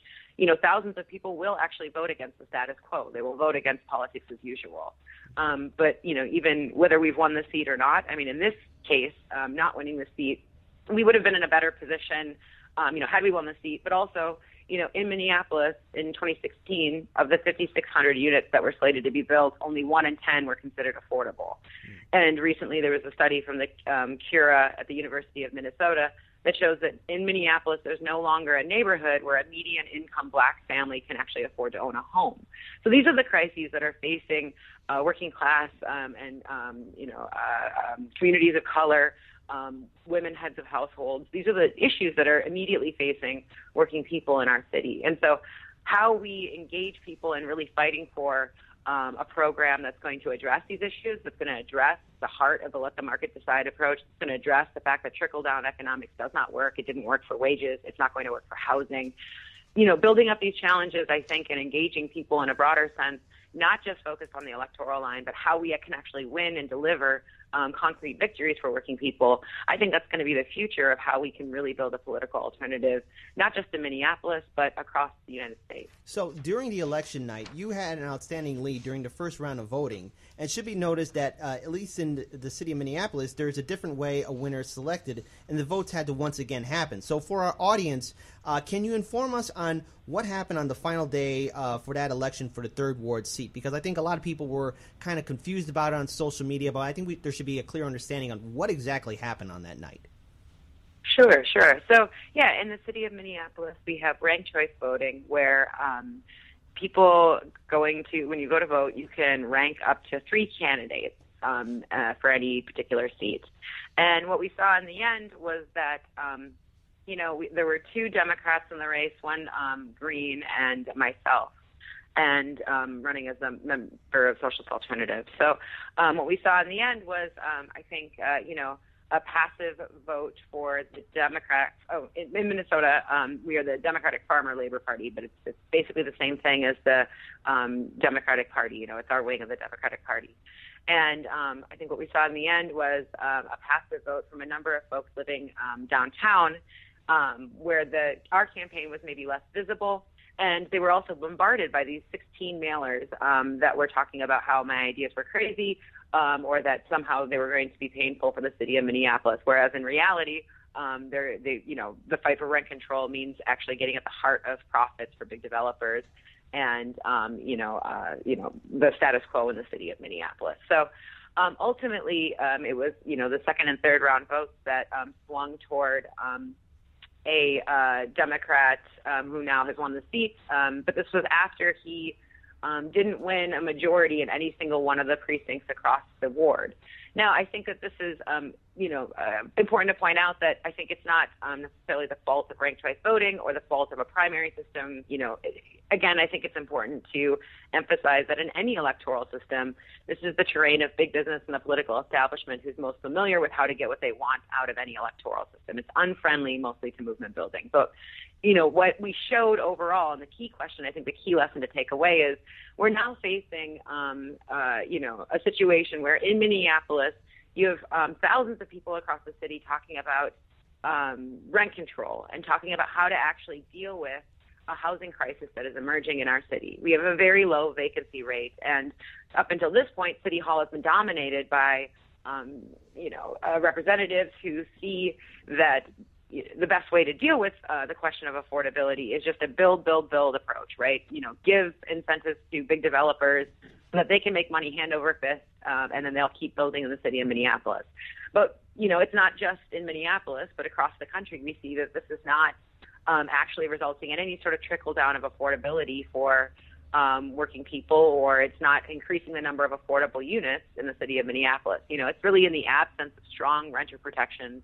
Speaker 6: thousands of people will actually vote against the status quo. They will vote against politics as usual. But, even whether we've won the seat or not, I mean, in this case, not winning the seat, we would have been in a better position, had we won the seat, but also, in Minneapolis in 2016, of the 5,600 units that were slated to be built, only 1 in 10 were considered affordable. And recently there was a study from the Cura at the University of Minnesota that shows that in Minneapolis there's no longer a neighborhood where a median income black family can actually afford to own a home. So these are the crises that are facing working class and communities of color, women heads of households. These are the issues that are immediately facing working people in our city. And so how we engage people in really fighting for a program that's going to address these issues, that's going to address the heart of the let the market decide approach, it's going to address the fact that trickle-down economics does not work. It didn't work for wages. It's not going to work for housing. Building up these challenges, I think, and engaging people in a broader sense, not just focused on the electoral line, but how we can actually win and deliver concrete victories for working people. I think that's going to be the future of how we can really build a political alternative, not just in Minneapolis, but across the United States.
Speaker 1: So during the election night, you had an outstanding lead during the first round of voting. And it should be noticed that, at least in the city of Minneapolis, there's a different way a winner is selected, and the votes had to once again happen. So for our audience, can you inform us on what happened on the final day for that election for the third ward seat? Because I think a lot of people were kind of confused about it on social media, but I think there should be a clear understanding on what exactly happened on that night.
Speaker 6: Sure. So, yeah, in the city of Minneapolis, we have ranked choice voting where people when you go to vote, you can rank up to 3 candidates for any particular seat. And what we saw in the end was that, there were 2 Democrats in the race, one Green and myself, and running as a member of Socialist Alternative. So what we saw in the end was, I think, a passive vote for the Democrats. Oh, in Minnesota, we are the Democratic Farmer Labor Party, but it's basically the same thing as the Democratic Party. It's our wing of the Democratic Party. And I think what we saw in the end was a passive vote from a number of folks living downtown, where our campaign was maybe less visible. And they were also bombarded by these 16 mailers that were talking about how my ideas were crazy, or that somehow they were going to be painful for the city of Minneapolis. Whereas in reality, the fight for rent control means actually getting at the heart of profits for big developers, and the status quo in the city of Minneapolis. So ultimately, it was the second and third round votes that swung toward a Democrat who now has won the seat. But this was after he didn't win a majority in any single one of the precincts across the ward. Now, I think that this is, important to point out that I think it's not necessarily the fault of ranked choice voting or the fault of a primary system. Again, I think it's important to emphasize that in any electoral system, this is the terrain of big business and the political establishment who's most familiar with how to get what they want out of any electoral system. It's unfriendly mostly to movement building. But what we showed overall, and the key question, I think the key lesson to take away is we're now facing, a situation where in Minneapolis, you have thousands of people across the city talking about rent control and talking about how to actually deal with a housing crisis that is emerging in our city. We have a very low vacancy rate, and up until this point, City Hall has been dominated by, representatives who see that the best way to deal with the question of affordability is just a build approach, right? Give incentives to big developers so that they can make money hand over fist, and then they'll keep building in the city of Minneapolis. But, it's not just in Minneapolis, but across the country, we see that this is not actually resulting in any sort of trickle down of affordability for working people, or it's not increasing the number of affordable units in the city of Minneapolis. It's really in the absence of strong renter protections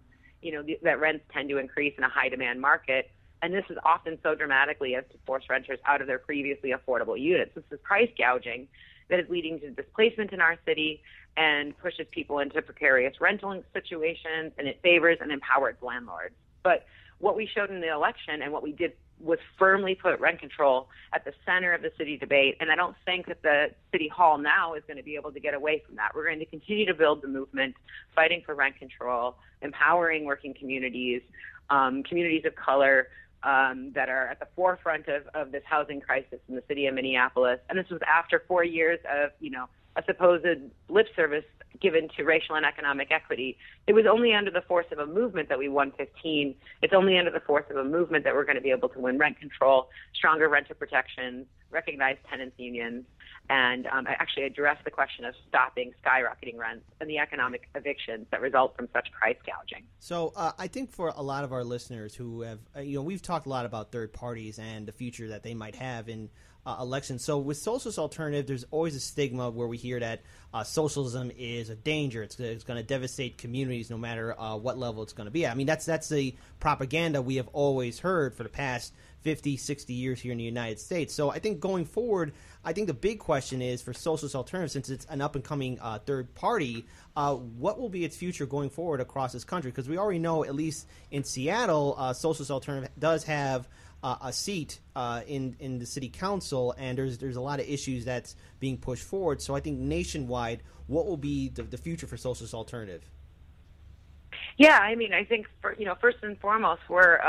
Speaker 6: that rents tend to increase in a high demand market. And this is often so dramatically as to force renters out of their previously affordable units. This is price gouging that is leading to displacement in our city and pushes people into precarious rental situations, and it favors and empowers landlords. But what we showed in the election and what we did was firmly put rent control at the center of the city debate. And I don't think that the city hall now is going to be able to get away from that. We're going to continue to build the movement, fighting for rent control, empowering working communities, communities of color that are at the forefront of this housing crisis in the city of Minneapolis. And this was after 4 years of, a supposed lip service given to racial and economic equity. It was only under the force of a movement that we won 15. It's only under the force of a movement that we're going to be able to win rent control, stronger renter protections, recognized tenants unions, and actually address the question of stopping skyrocketing rents and the economic evictions that result from such price gouging.
Speaker 1: So I think for a lot of our listeners who have, we've talked a lot about third parties and the future that they might have in elections. So with Socialist Alternative, there's always a stigma where we hear that socialism is a danger. It's going to devastate communities no matter what level it's going to be at. I mean, that's the propaganda we have always heard for the past 50, 60 years here in the United States. So I think going forward, I think the big question is for Socialist Alternative, since it's an up-and-coming third party, what will be its future going forward across this country? Because we already know, at least in Seattle, Socialist Alternative does have a seat in the city council, and there's a lot of issues that's being pushed forward. So I think nationwide, what will be the future for Socialist Alternative?
Speaker 6: Yeah, I mean, I think first and foremost, we're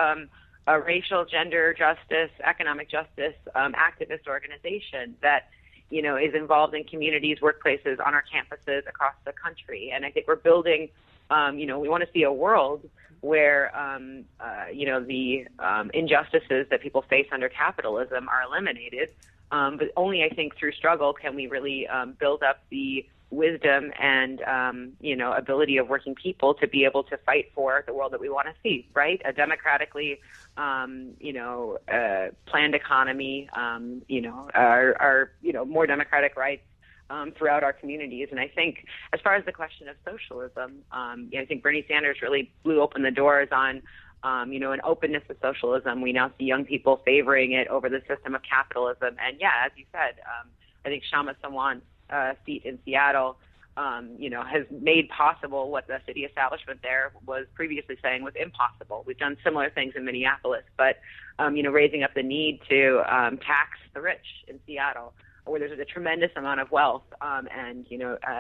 Speaker 6: a racial, gender justice, economic justice activist organization that is involved in communities, workplaces, on our campuses across the country. And I think we're building. We want to see a world where, the injustices that people face under capitalism are eliminated. But only, I think, through struggle can we really build up the wisdom and ability of working people to be able to fight for the world that we want to see, right? A democratically planned economy, our more democratic rights throughout our communities. And I think as far as the question of socialism, I think Bernie Sanders really blew open the doors on an openness to socialism. We now see young people favoring it over the system of capitalism. And yeah, as you said, I think Shama Sawant's seat in Seattle, has made possible what the city establishment there was previously saying was impossible. We've done similar things in Minneapolis, but, raising up the need to tax the rich in Seattle, where there's a tremendous amount of wealth and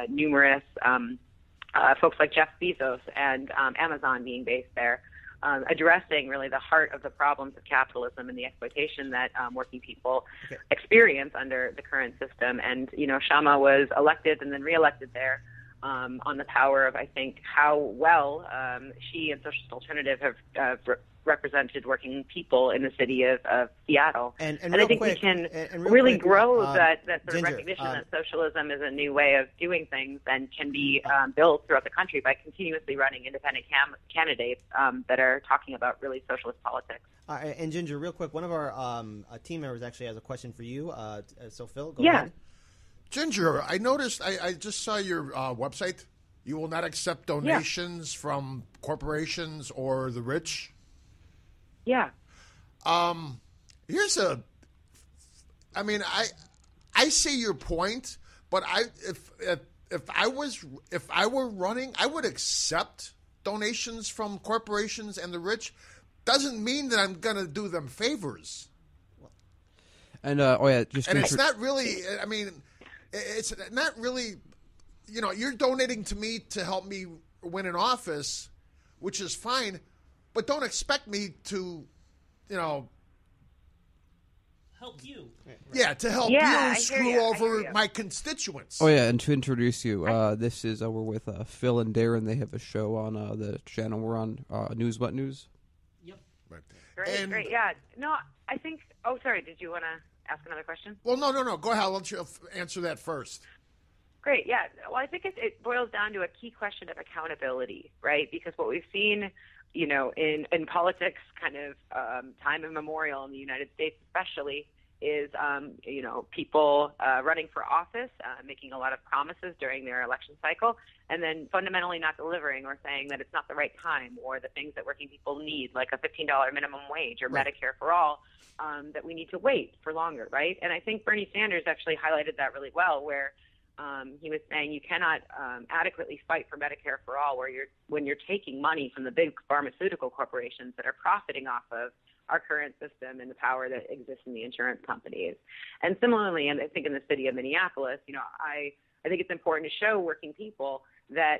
Speaker 6: numerous folks like Jeff Bezos and Amazon being based there, addressing really the heart of the problems of capitalism and the exploitation that working people experience under the current system. And, Shama was elected and then reelected there on the power of, I think, how well she and Socialist Alternative have represented working people in the city of Seattle. And I think we can really grow that sort of recognition that socialism is a new way of doing things and can be built throughout the country by continuously running independent candidates that are talking about really socialist politics.
Speaker 1: And Ginger, real quick, one of our team members actually has a question for you. So Phil, go ahead.
Speaker 3: Ginger, I noticed, I just saw your website. You will not accept donations from corporations or the rich.
Speaker 6: Yeah.
Speaker 3: Here's I see your point, but if I were running, I would accept donations from corporations and the rich. Doesn't mean that I'm going to do them favors.
Speaker 4: And
Speaker 3: it's not really. I mean, it's not really. You're donating to me to help me win an office, which is fine. But don't expect me to,
Speaker 2: help you.
Speaker 3: Yeah, to help you screw over my constituents.
Speaker 4: Oh, yeah, and to introduce you, this is, we're with Phil and Darren. They have a show on the channel we're on, News What News.
Speaker 2: Yep.
Speaker 3: Right.
Speaker 6: Great, yeah. No, I think, sorry, did you want to ask another question?
Speaker 3: Well, no. Go ahead. I'll let you answer that first.
Speaker 6: Great, yeah. Well, I think it boils down to a key question of accountability, right? Because what we've seen in politics kind of time immemorial in the United States especially is, people running for office, making a lot of promises during their election cycle, and then fundamentally not delivering or saying that it's not the right time or the things that working people need, like a $15 minimum wage or Medicare for all, that we need to wait for longer, right? And I think Bernie Sanders actually highlighted that really well, where he was saying you cannot adequately fight for Medicare for all when you're taking money from the big pharmaceutical corporations that are profiting off of our current system and the power that exists in the insurance companies. And similarly, and I think in the city of Minneapolis, I think it's important to show working people that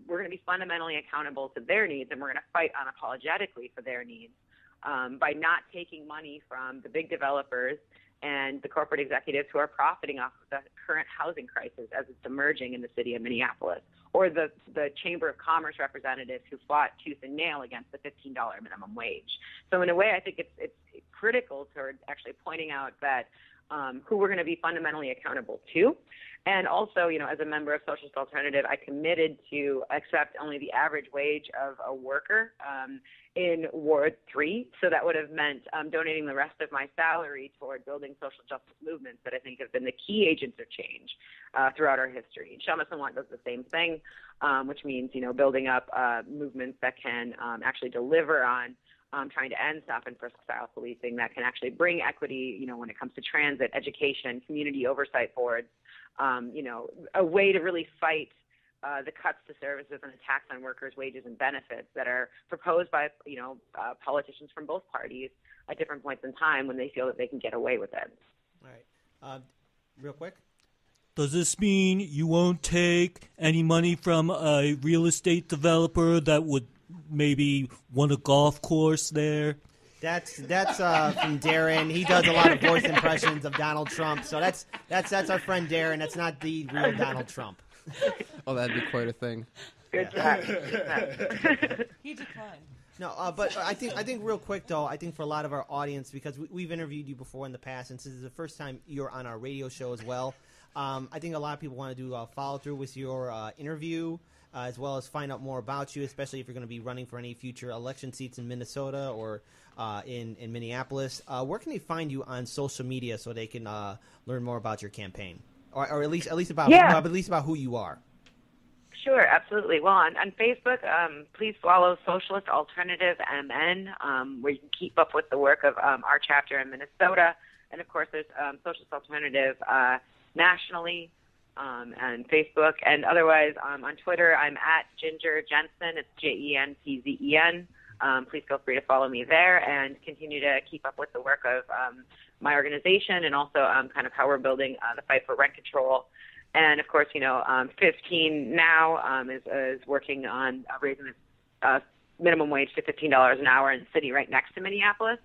Speaker 6: we're going to be fundamentally accountable to their needs, and we're going to fight unapologetically for their needs by not taking money from the big developers and the corporate executives who are profiting off of the current housing crisis as it's emerging in the city of Minneapolis, or the Chamber of Commerce representatives who fought tooth and nail against the $15 minimum wage. So in a way, I think it's critical toward actually pointing out that who we're going to be fundamentally accountable to. And also, as a member of Socialist Alternative, I committed to accept only the average wage of a worker in Ward 3. So that would have meant donating the rest of my salary toward building social justice movements that I think have been the key agents of change throughout our history. Shama Sawant does the same thing, which means, building up movements that can actually deliver on trying to end stop and frisk style policing, that can actually bring equity, when it comes to transit, education, community oversight boards, a way to really fight the cuts to services and attacks on workers' wages and benefits that are proposed by, politicians from both parties at different points in time when they feel that they can get away with it.
Speaker 1: All right. Real quick.
Speaker 2: Does this mean you won't take any money from a real estate developer that would maybe want a golf course there?
Speaker 1: That's from Darren. He does a lot of voice impressions of Donald Trump. So that's our friend Darren. That's not the real Donald Trump.
Speaker 4: Oh, that'd be quite a thing.
Speaker 6: Good job.
Speaker 5: He declined.
Speaker 1: No, but I think real quick though, I think for a lot of our audience, because we've interviewed you before in the past, and this is the first time you're on our radio show as well. I think a lot of people want to do a follow-through with your interview, as well as find out more about you, especially if you're going to be running for any future election seats in Minnesota or in Minneapolis. Where can they find you on social media so they can learn more about your campaign, or at least about who you are?
Speaker 6: Sure, absolutely. Well, on Facebook, please follow Socialist Alternative MN, where you can keep up with the work of our chapter in Minnesota. And, of course, there's Socialist Alternative nationally and Facebook. And otherwise, on Twitter, I'm at Ginger Jentzen. It's Jentzen. Please feel free to follow me there and continue to keep up with the work of my organization and also kind of how we're building the fight for rent control. And, of course, 15 now is working on raising the minimum wage to $15 an hour in the city right next to Minneapolis.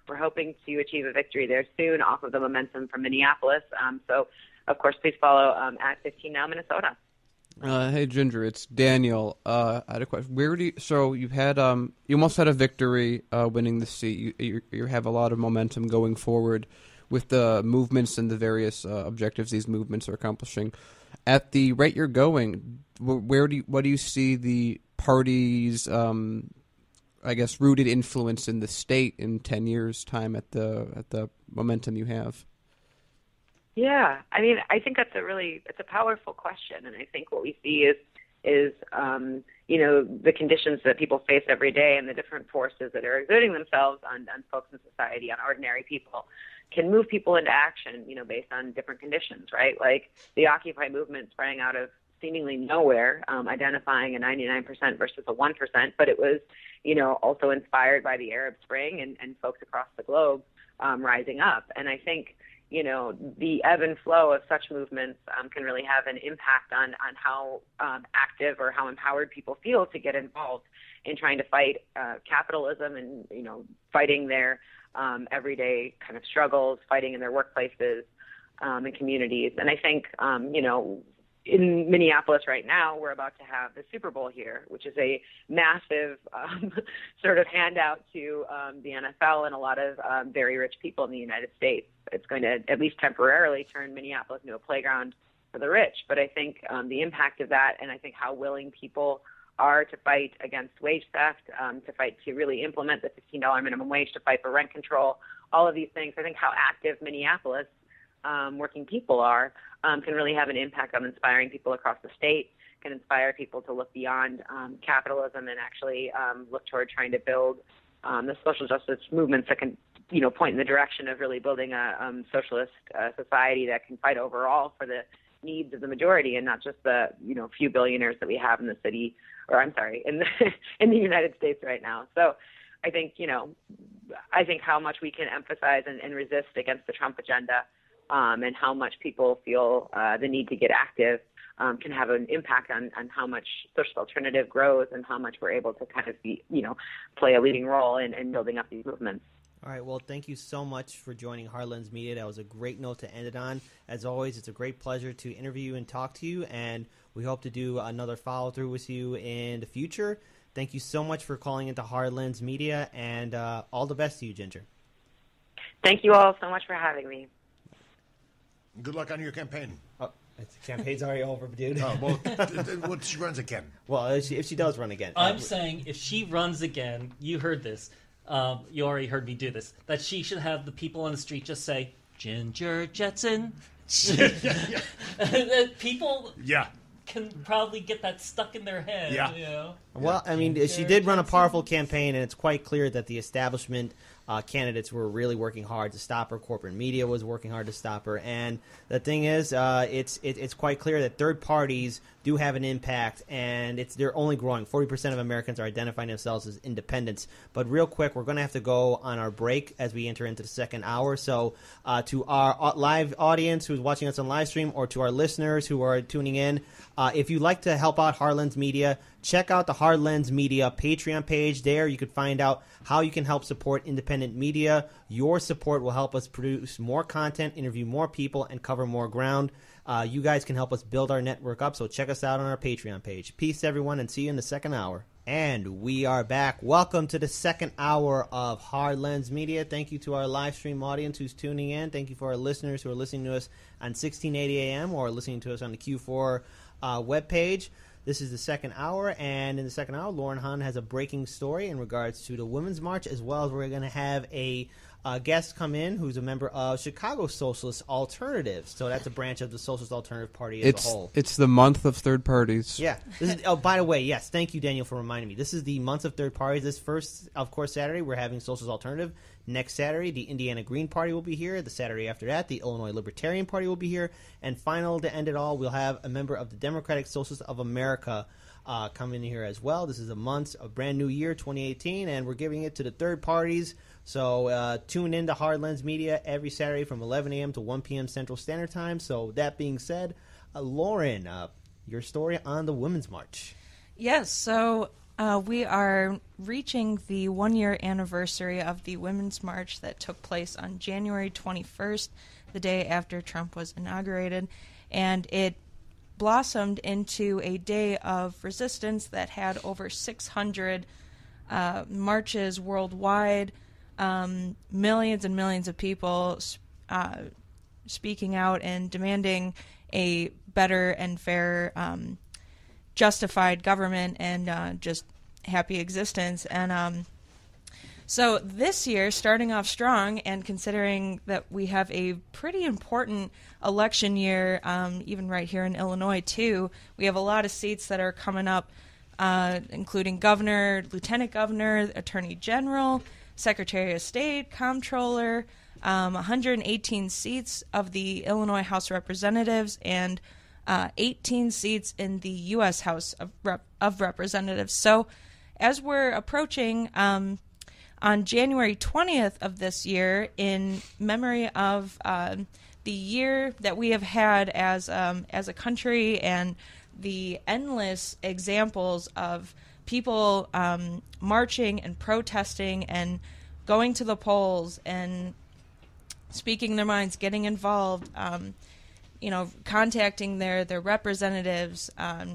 Speaker 6: We're hoping to achieve a victory there soon off of the momentum from Minneapolis. So, of course, please follow at 15 Now Minnesota.
Speaker 4: Hey, Ginger, it's Daniel. I had a question. You almost had a victory winning the seat. You have a lot of momentum going forward with the movements and the various objectives these movements are accomplishing. At the rate you're going, what do you see the party's, rooted influence in the state in 10 years' time at the momentum you have?
Speaker 6: Yeah, I mean, I think it's a powerful question, and I think what we see is the conditions that people face every day and the different forces that are exerting themselves on folks in society, on ordinary people, can move people into action, based on different conditions, right? Like the Occupy movement sprang out of seemingly nowhere, identifying a 99% versus a 1%, but it was, also inspired by the Arab Spring and folks across the globe rising up. And I think, the ebb and flow of such movements can really have an impact on how active or how empowered people feel to get involved in trying to fight capitalism and, fighting their everyday kind of struggles, fighting in their workplaces and communities. And I think, in Minneapolis right now, we're about to have the Super Bowl here, which is a massive sort of handout to the NFL and a lot of very rich people in the United States. It's going to, at least temporarily, turn Minneapolis into a playground for the rich. But I think the impact of that, and I think how willing people are to fight against wage theft, to fight to really implement the $15 minimum wage, to fight for rent control, all of these things, I think how active Minneapolis working people are can really have an impact on inspiring people across the state, can inspire people to look beyond capitalism and actually look toward trying to build the social justice movements that can, point in the direction of really building a socialist society that can fight overall for the needs of the majority and not just the, few billionaires that we have in the city, or I'm sorry, in the United States right now. So I think, I think how much we can emphasize and resist against the Trump agenda and how much people feel the need to get active can have an impact on how much Socialist Alternative grows and how much we're able to kind of be, play a leading role in building up these movements.
Speaker 1: All right. Well, thank you so much for joining Heartlands Media. That was a great note to end it on. As always, it's a great pleasure to interview you and talk to you, and we hope to do another follow-through with you in the future. Thank you so much for calling into Heartlands Media, and all the best to you, Ginger.
Speaker 6: Thank you all so much for having me.
Speaker 3: Good luck on your campaign.
Speaker 1: Oh, the campaign's already over, dude.
Speaker 3: Oh, well, what she runs again.
Speaker 1: Well, if she does run again.
Speaker 2: I'm saying if she runs again, you heard this. You already heard me do this. That she should have the people on the street just say, Ginger Jentzen. People can probably get that stuck in their head. Yeah.
Speaker 1: Well, I mean, she did run a powerful campaign, and it's quite clear that the establishment candidates were really working hard to stop her. Corporate media was working hard to stop her. And the thing is, it's quite clear that third parties do have an impact, and they're only growing. 40% of Americans are identifying themselves as independents. But real quick, we're going to have to go on our break as we enter into the second hour. So to our live audience who's watching us on live stream, or to our listeners who are tuning in, if you'd like to help out Heartlands Media, check out the Heartlands Media Patreon page. There you can find out how you can help support independent media. Your support will help us produce more content, interview more people, and cover more ground. You guys can help us build our network up, so check us out on our Patreon page. Peace, everyone, and see you in the second hour. And we are back. Welcome to the second hour of Hard Lens Media. Thank you to our live stream audience who's tuning in. Thank you for our listeners who are listening to us on 1680 AM or listening to us on the Q4 webpage. This is the second hour, and in the second hour, Lauren Hahn has a breaking story in regards to the Women's March, as well as we're going to have a guest come in who's a member of Chicago Socialist Alternative. So that's a branch of the Socialist Alternative Party as a whole.
Speaker 4: It's the month of third parties.
Speaker 1: Yeah. This is, by the way, yes, thank you, Daniel, for reminding me. This is the month of third parties. This first, of course, Saturday, we're having Socialist Alternative. Next Saturday, the Indiana Green Party will be here. The Saturday after that, the Illinois Libertarian Party will be here. And final, to end it all, we'll have a member of the Democratic Socialists of America come in here as well. This is a brand new year, 2018, and we're giving it to the third parties. So tune in to Hard Lens Media every Saturday from 11 a.m. to 1 p.m. Central Standard Time. So that being said, Lauren, your story on the Women's March.
Speaker 5: Yes, so we are reaching the one-year anniversary of the Women's March that took place on January 21st, the day after Trump was inaugurated, and it blossomed into a day of resistance that had over 600 marches worldwide, millions and millions of people speaking out and demanding a better and fair, justified government and just happy existence. And so this year, starting off strong, and considering that we have a pretty important election year, even right here in Illinois too, we have a lot of seats that are coming up, including governor, lieutenant governor, attorney general, secretary of state, comptroller, 118 seats of the Illinois House of Representatives, and 18 seats in the U.S. House of Representatives. So as we're approaching on January 20th of this year, in memory of the year that we have had as a country and the endless examples of people marching and protesting and going to the polls and speaking their minds, getting involved, contacting their representatives,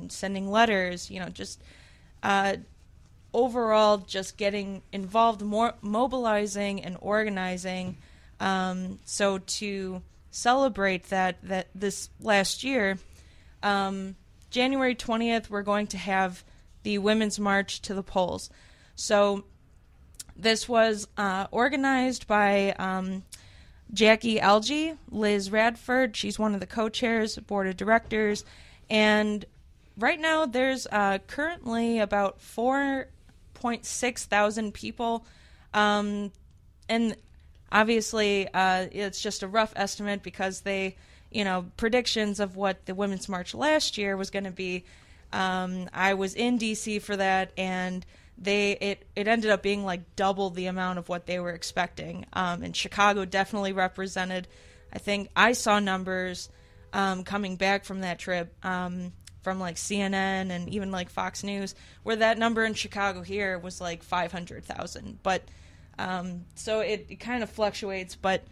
Speaker 5: sending letters, just overall just getting involved, more mobilizing and organizing. So to celebrate that this last year, January 20th, we're going to have the Women's March to the Polls. So this was organized by Jackie Algie, Liz Radford. She's one of the co-chairs, board of directors. And right now there's currently about 4.6 thousand people. And obviously it's just a rough estimate because they, predictions of what the Women's March last year was going to be. I was in D.C. for that, and it ended up being like double the amount of what they were expecting. And Chicago definitely represented. I think I saw numbers coming back from that trip from like CNN and even like Fox News, where that number in Chicago here was like 500,000. But so it kind of fluctuates. But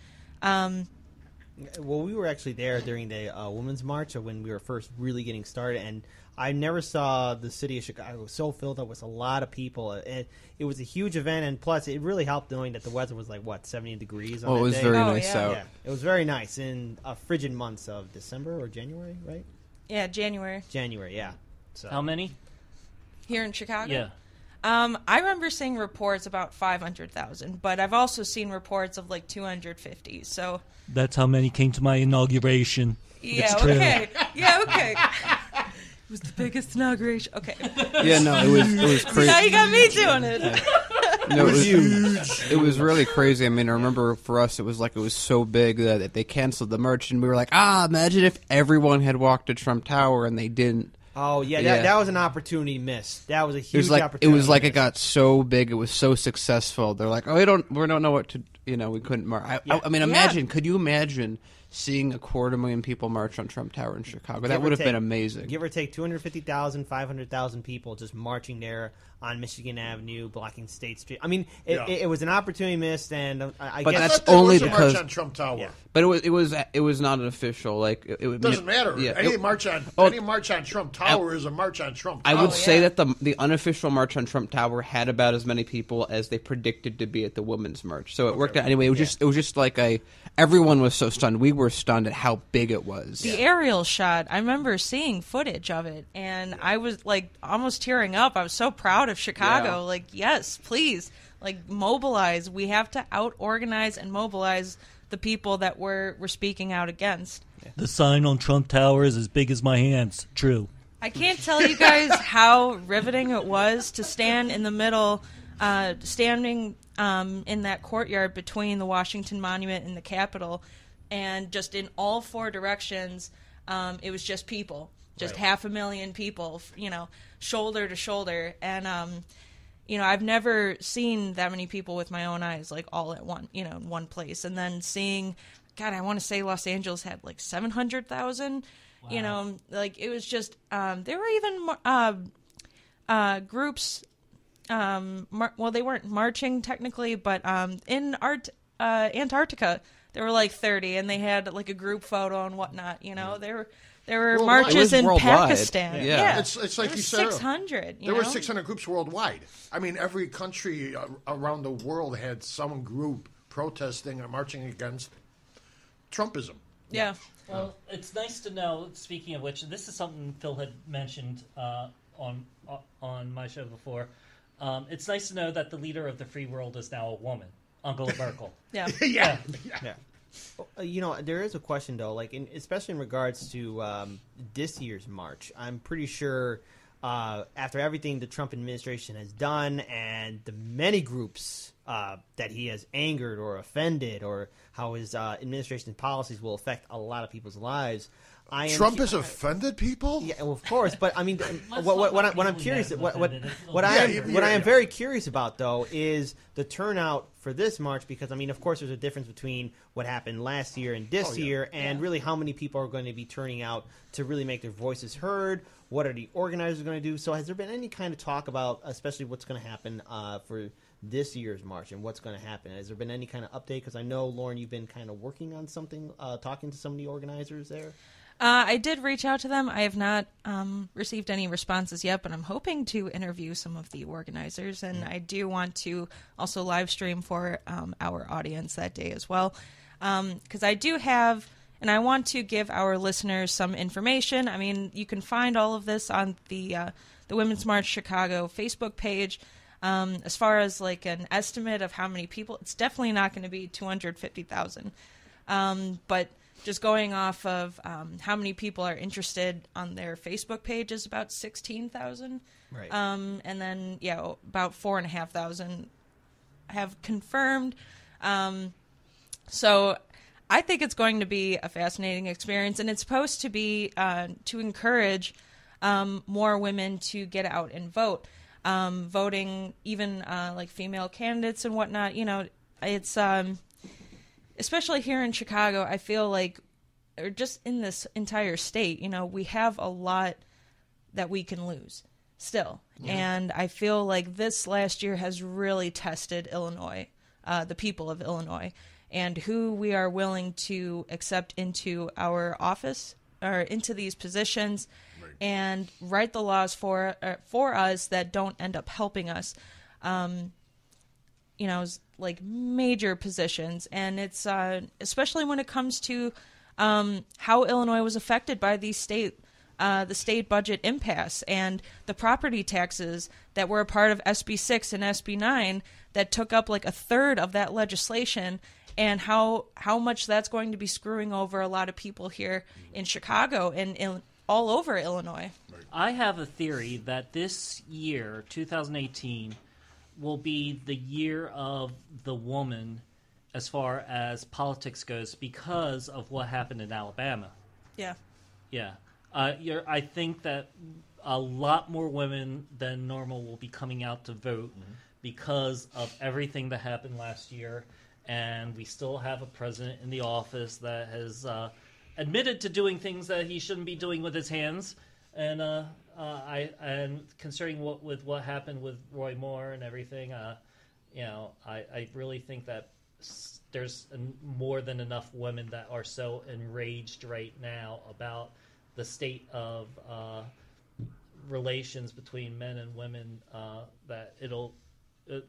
Speaker 1: well, we were actually there during the Women's March, or when we were first really getting started, and I never saw the city of Chicago so filled up with a lot of people. It was a huge event, and plus it really helped knowing that the weather was like, 70 degrees on that
Speaker 4: it was
Speaker 1: day?
Speaker 4: very nice out.
Speaker 1: Yeah, it was very nice in frigid months of December or January, right?
Speaker 5: Yeah, January.
Speaker 1: January, yeah. So.
Speaker 2: How many?
Speaker 5: Here in Chicago?
Speaker 2: Yeah.
Speaker 5: I remember seeing reports about 500,000, but I've also seen reports of like 250. So
Speaker 2: that's how many came to my inauguration.
Speaker 5: Yeah, okay. Yeah, okay. It was the biggest inauguration. Okay.
Speaker 4: Yeah, no, it was crazy.
Speaker 5: Now you got me doing it.
Speaker 4: No, it was really crazy. I mean, I remember for us, it was so big that they canceled the march, and we were like, imagine if everyone had walked to Trump Tower and they didn't.
Speaker 1: Oh, yeah, that was an opportunity missed. That was a huge opportunity.
Speaker 4: It was like it got so big, it was so successful. They're like, we don't know what to, we couldn't march. I mean, imagine, could you imagine seeing 250,000 people march on Trump Tower in Chicago? That would have been amazing.
Speaker 1: Give or take 250,000, 500,000 people just marching there on Michigan Avenue, blocking State Street. I mean, it was an opportunity missed, and I
Speaker 4: but
Speaker 1: guess
Speaker 4: that's only
Speaker 3: because
Speaker 4: because
Speaker 3: march on Trump Tower.
Speaker 1: Yeah.
Speaker 4: But it was not an official, like it
Speaker 3: Doesn't matter.
Speaker 4: Yeah,
Speaker 3: Any march on Trump Tower is a march on Trump Tower.
Speaker 4: I would say that the unofficial march on Trump Tower had about as many people as they predicted to be at the Women's March. So it worked out anyway. It was just like everyone was so stunned. We were stunned at how big it was.
Speaker 5: The aerial shot, I remember seeing footage of it, and I was like almost tearing up. I was so proud of Chicago.
Speaker 4: Yeah.
Speaker 5: Like, yes, please, like mobilize. We have to out-organize and mobilize the people that we're speaking out against.
Speaker 2: The sign on Trump Tower is as big as my hands. True.
Speaker 5: I can't tell you guys how riveting it was to stand in the middle, standing in that courtyard between the Washington Monument and the Capitol, and just in all four directions, it was just people, just 500,000 people, shoulder to shoulder. And, I've never seen that many people with my own eyes, like all at one, in one place. And then seeing, God, I want to say Los Angeles had like 700,000. Wow. Like it was just, there were even groups, well, they weren't marching technically, but in Antarctica, there were like 30, and they had like a group photo and whatnot. There were
Speaker 3: Worldwide.
Speaker 5: marches in
Speaker 4: worldwide.
Speaker 5: Pakistan.
Speaker 4: Yeah.
Speaker 3: It's like you said.
Speaker 5: 600.
Speaker 3: There were 600 groups worldwide. I mean, every country around the world had some group protesting or marching against Trumpism.
Speaker 5: Yeah.
Speaker 2: Well, it's nice to know, speaking of which, this is something Phil had mentioned on my show before. It's nice to know that the leader of the free world is now a woman, Angela Merkel.
Speaker 5: Yeah.
Speaker 3: Yeah.
Speaker 1: There is a question though, especially in regards to this year's march. I'm pretty sure after everything the Trump administration has done and the many groups that he has angered or offended, or how his administration's policies will affect a lot of people's lives.
Speaker 3: Trump has offended people?
Speaker 1: Yeah, well, of course. But I mean, what I'm curious, what I am very curious about though is the turnout for this march, because I mean, of course, there's a difference between what happened last year and this year, and really how many people are going to be turning out to really make their voices heard. What are the organizers going to do? So has there been any kind of talk about, especially what's going to happen for this year's march and what's going to happen? Has there been any kind of update? Because I know, Lauren, you've been kind of working on something, talking to some of the organizers there.
Speaker 5: I did reach out to them. I have not received any responses yet, but I'm hoping to interview some of the organizers, and I do want to also live stream for our audience that day as well, because I do have, and I want to give our listeners some information. I mean, you can find all of this on the Women's March Chicago Facebook page. As far as like an estimate of how many people, it's definitely not going to be 250,000, but just going off of how many people are interested on their Facebook page is about 16,000.
Speaker 1: Right.
Speaker 5: And then, about 4,500 have confirmed. So I think it's going to be a fascinating experience, and it's supposed to be to encourage more women to get out and vote. Voting even like female candidates and whatnot, it's... especially here in Chicago, I feel like, or just in this entire state, we have a lot that we can lose still. Yeah. And I feel like this last year has really tested Illinois, the people of Illinois, and who we are willing to accept into our office or into these positions, and write the laws for us that don't end up helping us. Like major positions, and it's especially when it comes to how Illinois was affected by the state budget impasse and the property taxes that were a part of SB 6 and SB 9 that took up like a third of that legislation, and how much that's going to be screwing over a lot of people here in Chicago and all over Illinois.
Speaker 2: I have a theory that this year, 2018, will be the year of the woman as far as politics goes, because of what happened in Alabama.
Speaker 5: Yeah.
Speaker 2: Yeah. I think that a lot more women than normal will be coming out to vote because of everything that happened last year, and we still have a president in the office that has admitted to doing things that he shouldn't be doing with his hands, and considering what happened with Roy Moore and everything, I really think that there's more than enough women that are so enraged right now about the state of relations between men and women that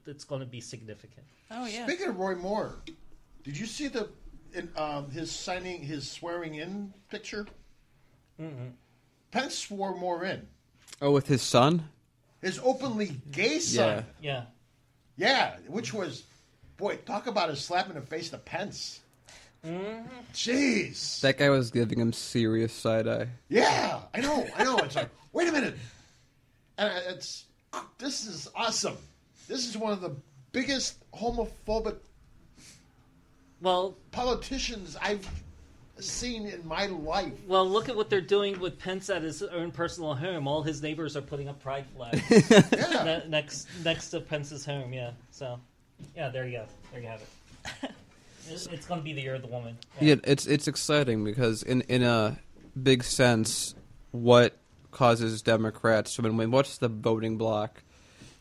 Speaker 2: it's going to be significant.
Speaker 5: Oh yeah.
Speaker 3: Speaking of Roy Moore, did you see his swearing in picture?
Speaker 2: Mm-hmm.
Speaker 3: Pence swore Moore in.
Speaker 4: Oh, with his son?
Speaker 3: His openly gay son.
Speaker 2: Yeah.
Speaker 3: Yeah, which was, boy, talk about a slap in the face to Pence.
Speaker 2: Mm-hmm.
Speaker 3: Jeez.
Speaker 4: That guy was giving him serious side-eye.
Speaker 3: Yeah, I know. It's like, wait a minute. And this is awesome. This is one of the biggest homophobic politicians I've seen in my life.
Speaker 2: Well, look at what they're doing with Pence at his own personal home. All his neighbors are putting up pride flags next to Pence's home. Yeah. So, yeah, there you go. There you have it. It's going to be the year of the woman.
Speaker 4: Yeah, it's exciting because in a big sense, what causes Democrats to win? What's the voting bloc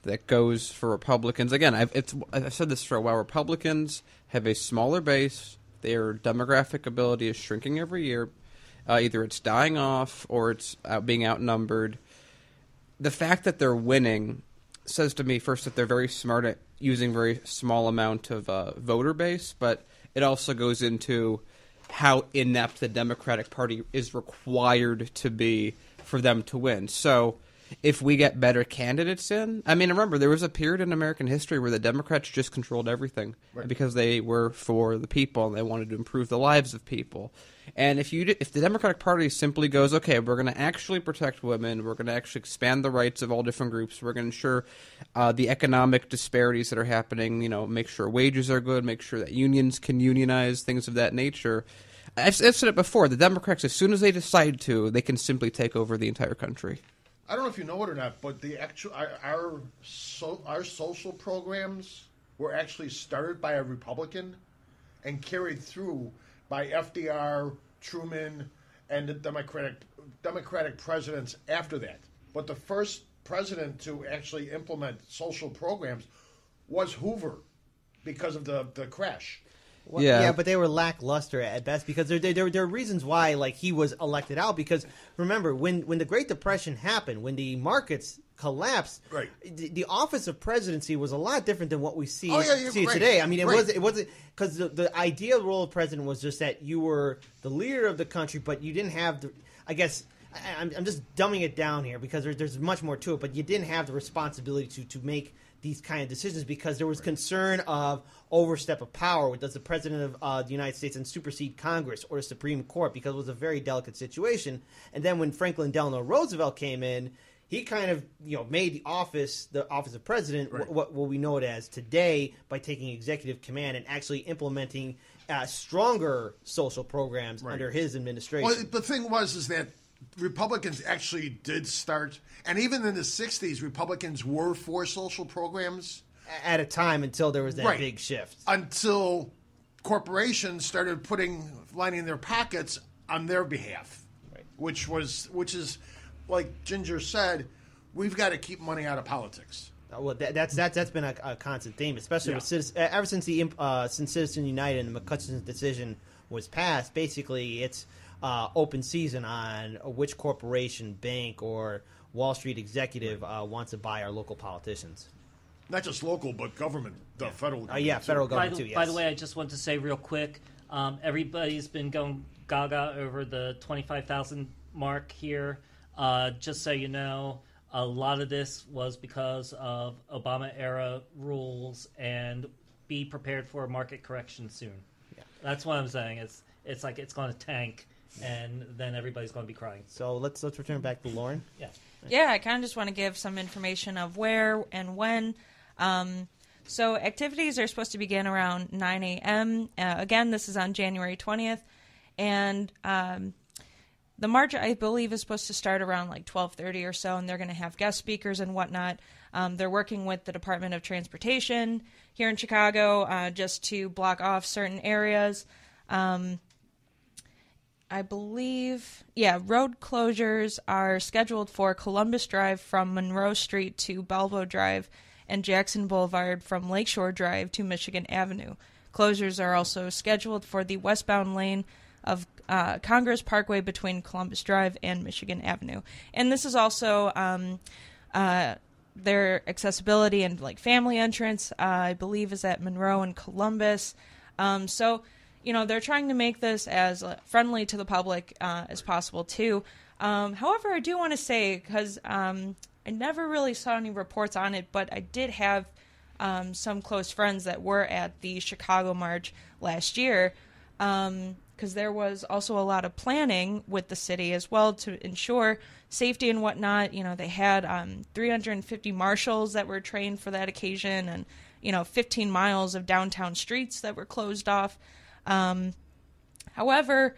Speaker 4: that goes for Republicans? Again, I've said this for a while. Republicans have a smaller base. Their demographic ability is shrinking every year. Either it's dying off or it's being outnumbered. The fact that they're winning says to me, first, that they're very smart at using very small amount of voter base, but it also goes into how inept the Democratic Party is required to be for them to win. So if we get better candidates in, I mean, remember, there was a period in American history where the Democrats just controlled everything because they were for the people and they wanted to improve the lives of people. And if the Democratic Party simply goes, okay, we're going to actually protect women, we're going to actually expand the rights of all different groups, we're going to ensure the economic disparities that are happening, make sure wages are good, make sure that unions can unionize, things of that nature. I've said it before, the Democrats, as soon as they decide to, they can simply take over the entire country.
Speaker 3: I don't know if you know it or not, but our social programs were actually started by a Republican and carried through by FDR, Truman, and the Democratic presidents after that. But the first president to actually implement social programs was Hoover because of the crash.
Speaker 1: Well, yeah, but they were lackluster at best because there are reasons why he was elected out. Because remember, when the Great Depression happened, when the markets collapsed, the office of presidency was a lot different than what we see today. I mean, it wasn't because the ideal role of president was just that you were the leader of the country, but you didn't have the. I guess I'm just dumbing it down here because there's much more to it, but you didn't have the responsibility to make these kind of decisions because there was concern of overstep of power. Does the president of the United States and supersede Congress or the Supreme Court? Because it was a very delicate situation. And then when Franklin Delano Roosevelt came in, he kind of made the office of president what we know it as today by taking executive command and actually implementing stronger social programs under his administration.
Speaker 3: Well, the thing is that Republicans actually did start, and even in the 60s, Republicans were for social programs.
Speaker 1: At a time until there was that big shift.
Speaker 3: Until corporations started lining their pockets on their behalf. Which is, like Ginger said, we've got to keep money out of politics.
Speaker 1: Well, that's been a constant theme, especially with ever since since Citizens United and McCutcheon's decision was passed. Basically, it's open season on which corporation, bank, or Wall Street executive wants to buy our local politicians.
Speaker 3: Not just local, but government, the federal government.
Speaker 1: Federal government too, yes.
Speaker 2: By the way, I just want to say real quick, everybody's been going gaga over the 25,000 mark here. Just so you know, a lot of this was because of Obama-era rules, and be prepared for a market correction soon. Yeah. That's what I'm saying. It's like it's going to tank, and then everybody's going to be crying.
Speaker 1: So let's return back to Lauren.
Speaker 5: Yeah, I kind of just want to give some information of where and when. So activities are supposed to begin around 9 a.m. Again, this is on January 20th. And the march, I believe, is supposed to start around 12:30 or so, and they're going to have guest speakers and whatnot. They're working with the Department of Transportation here in Chicago just to block off certain areas. I believe, road closures are scheduled for Columbus Drive from Monroe Street to Balboa Drive and Jackson Boulevard from Lakeshore Drive to Michigan Avenue. Closures are also scheduled for the westbound lane of Congress Parkway between Columbus Drive and Michigan Avenue. And this is also their accessibility and like family entrance, I believe, is at Monroe and Columbus. So, they're trying to make this as friendly to the public as possible, too. However, I do want to say, because I never really saw any reports on it, but I did have some close friends that were at the Chicago March last year, because there was also a lot of planning with the city as well to ensure safety and whatnot. They had 350 marshals that were trained for that occasion, and 15 miles of downtown streets that were closed off. However,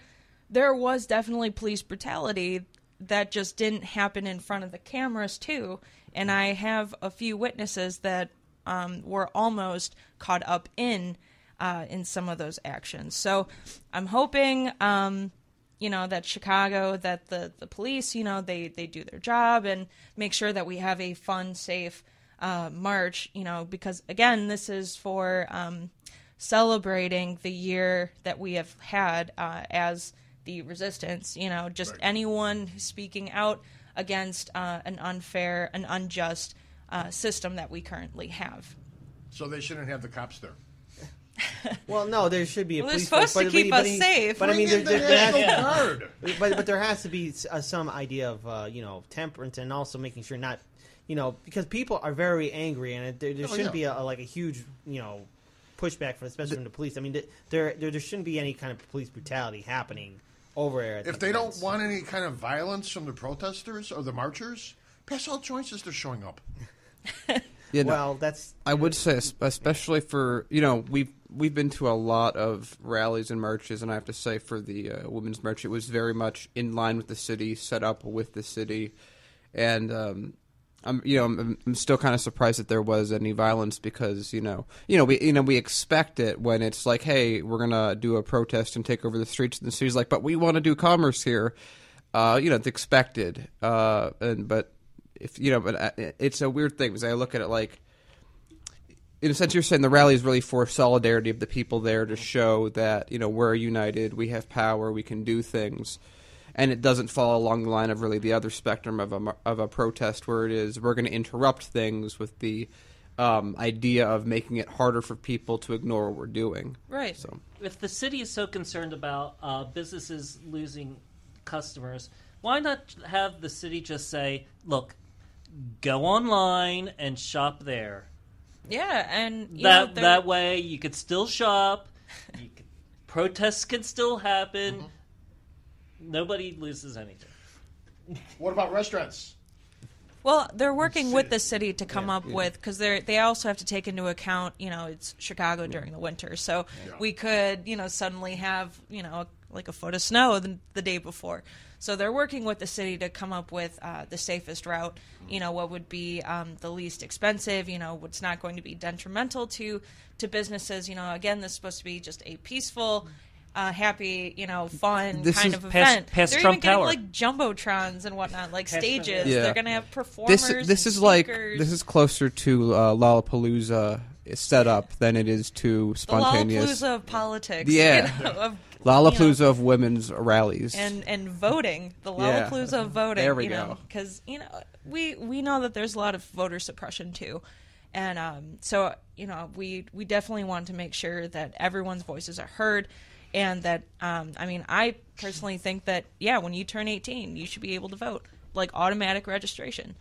Speaker 5: there was definitely police brutality that just didn't happen in front of the cameras too, and I have a few witnesses that were almost caught up in some of those actions. So I'm hoping, that Chicago, that the police, they do their job and make sure that we have a fun, safe march, because, again, this is for celebrating the year that we have had as the resistance, just right. Anyone who's speaking out against an unfair, an unjust system that we currently have.
Speaker 3: So they shouldn't have the cops there.
Speaker 1: Well, no, there should be a
Speaker 5: police
Speaker 1: police
Speaker 5: force. They're supposed to keep us safe.
Speaker 1: But I mean, there has to be some idea of temperance, and also making sure not, because people are very angry, and there shouldn't be a huge pushback especially from the police. I mean, there shouldn't be any kind of police brutality happening over there.
Speaker 3: If they don't want any kind of violence from the protesters or the marchers, pass all choices. They're showing up.
Speaker 4: I would say, especially for we've been to a lot of rallies and marches, and I have to say for the Women's March, it was very much in line with the city, set up with the city, and I'm still kind of surprised that there was any violence because we expect it when it's like, hey, we're gonna do a protest and take over the streets, and the city's like, but we want to do commerce here, it's expected, but it's a weird thing because I look at it like, in a sense, you're saying the rally is really for solidarity of the people there to show that we're united, we have power, we can do things, and it doesn't fall along the line of really the other spectrum of a protest where it is we're going to interrupt things with the idea of making it harder for people to ignore what we're doing.
Speaker 5: Right.
Speaker 2: So if the city is so concerned about businesses losing customers, why not have the city just say, look, go online and shop there.
Speaker 5: Yeah, and
Speaker 2: that way you could still shop. Protests can still happen. Mm-hmm. Nobody loses anything.
Speaker 3: What about restaurants?
Speaker 5: Well, they're working with the city to come up with, because they also have to take into account, it's Chicago during the winter, so we could, suddenly have, like a foot of snow the day before. So they're working with the city to come up with the safest route, what would be the least expensive, what's not going to be detrimental to businesses. Again, this is supposed to be just a peaceful, happy, fun kind of event.
Speaker 2: Past
Speaker 5: they're
Speaker 2: Trump
Speaker 5: even getting
Speaker 2: Tower.
Speaker 5: like jumbotrons and whatnot, like stages.
Speaker 4: Yeah.
Speaker 5: They're going to have performers.
Speaker 4: This is
Speaker 5: speakers.
Speaker 4: This is closer to Lollapalooza set up than it is to spontaneous.
Speaker 5: The Lollapalooza of politics.
Speaker 4: Yeah. Lollapalooza of women's rallies.
Speaker 5: And voting. The Lollapalooza of voting.
Speaker 4: There we go.
Speaker 5: Because, we know that there's a lot of voter suppression, too. And so, we definitely want to make sure that everyone's voices are heard. And that, I personally think that, when you turn 18, you should be able to vote. Like automatic registration,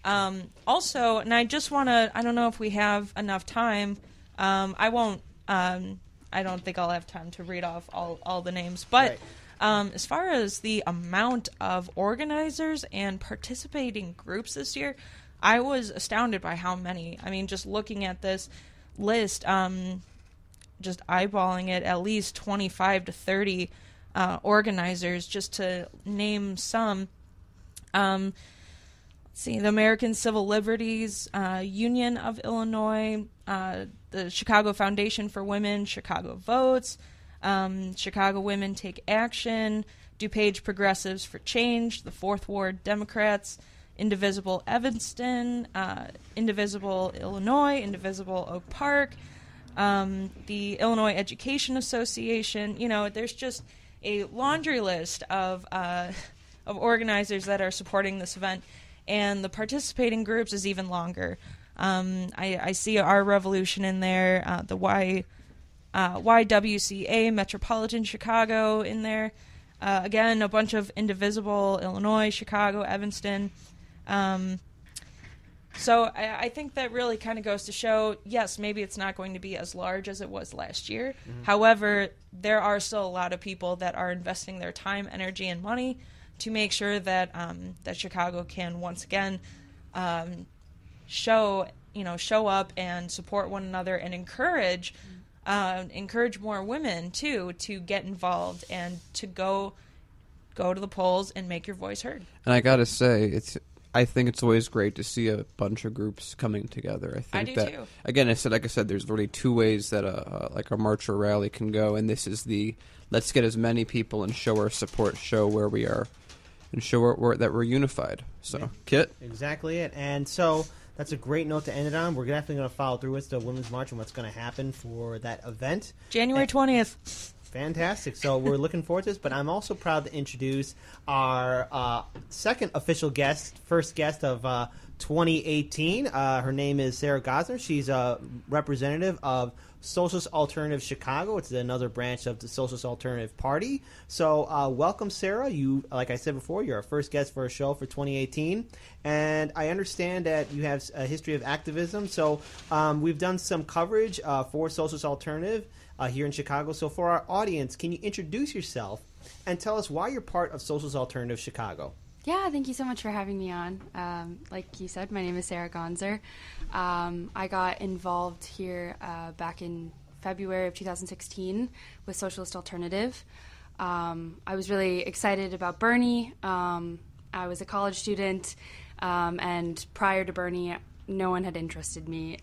Speaker 5: Also, and I just want to, I don't know if we have enough time. I won't, I don't think I'll have time to read off all the names. But as far as the amount of organizers and participating groups this year, I was astounded by how many. I mean, just looking at this list, just eyeballing it, at least 25 to 30 organizers, just to name some. Let's see, the American Civil Liberties Union of Illinois, the Chicago Foundation for Women, Chicago Votes, Chicago Women Take Action, DuPage Progressives for Change, the Fourth Ward Democrats, Indivisible Evanston, Indivisible Illinois, Indivisible Oak Park, the Illinois Education Association. You know, there's just a laundry list of organizers that are supporting this event, and the participating groups is even longer. I see Our Revolution in there, the YWCA, Metropolitan Chicago in there. Again, a bunch of Indivisible, Illinois, Chicago, Evanston. So I think that really kind of goes to show, yes, maybe it's not going to be as large as it was last year. Mm-hmm. However, there are still a lot of people that are investing their time, energy, and money to make sure that that Chicago can once again show up and support one another and encourage more women too to get involved and to go to the polls and make your voice heard.
Speaker 4: And I gotta say, I think it's always great to see a bunch of groups coming together. I do
Speaker 5: too.
Speaker 4: Again, like I said, there's really two ways that a march or rally can go, and this is the let's get as many people and show our support, show where we are, and show that we're unified. So, yeah. Kit?
Speaker 1: Exactly it. And so that's a great note to end it on. We're definitely going to follow through with the Women's March and what's going to happen for that event.
Speaker 5: January 20th.
Speaker 1: Fantastic. So we're looking forward to this, but I'm also proud to introduce our second official guest, first guest of 2018. Her name is Sarah Gonser. She's a representative of Socialist Alternative Chicago. It's another branch of the Socialist Alternative Party. So welcome, Sarah. You, like I said before, you're our first guest for a show for 2018. And I understand that you have a history of activism. So we've done some coverage for Socialist Alternative here in Chicago. So for our audience, can you introduce yourself and tell us why you're part of Socialist Alternative Chicago?
Speaker 7: Yeah, thank you so much for having me on. Like you said, my name is Sarah Gonser. I got involved here back in February of 2016 with Socialist Alternative. I was really excited about Bernie. I was a college student, and prior to Bernie, no one had interested me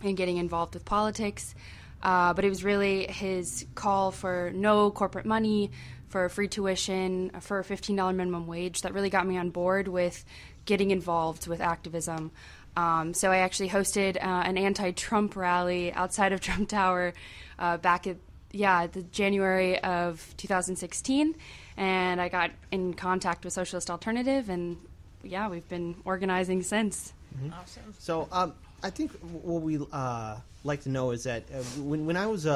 Speaker 7: in getting involved with politics. But it was really his call for no corporate money, for free tuition, for a $15 minimum wage that really got me on board with getting involved with activism. So I actually hosted an anti-Trump rally outside of Trump Tower back at the January of 2016, and I got in contact with Socialist Alternative, and we've been organizing since.
Speaker 1: Mm-hmm. Awesome. So I think what we like to know is that when I was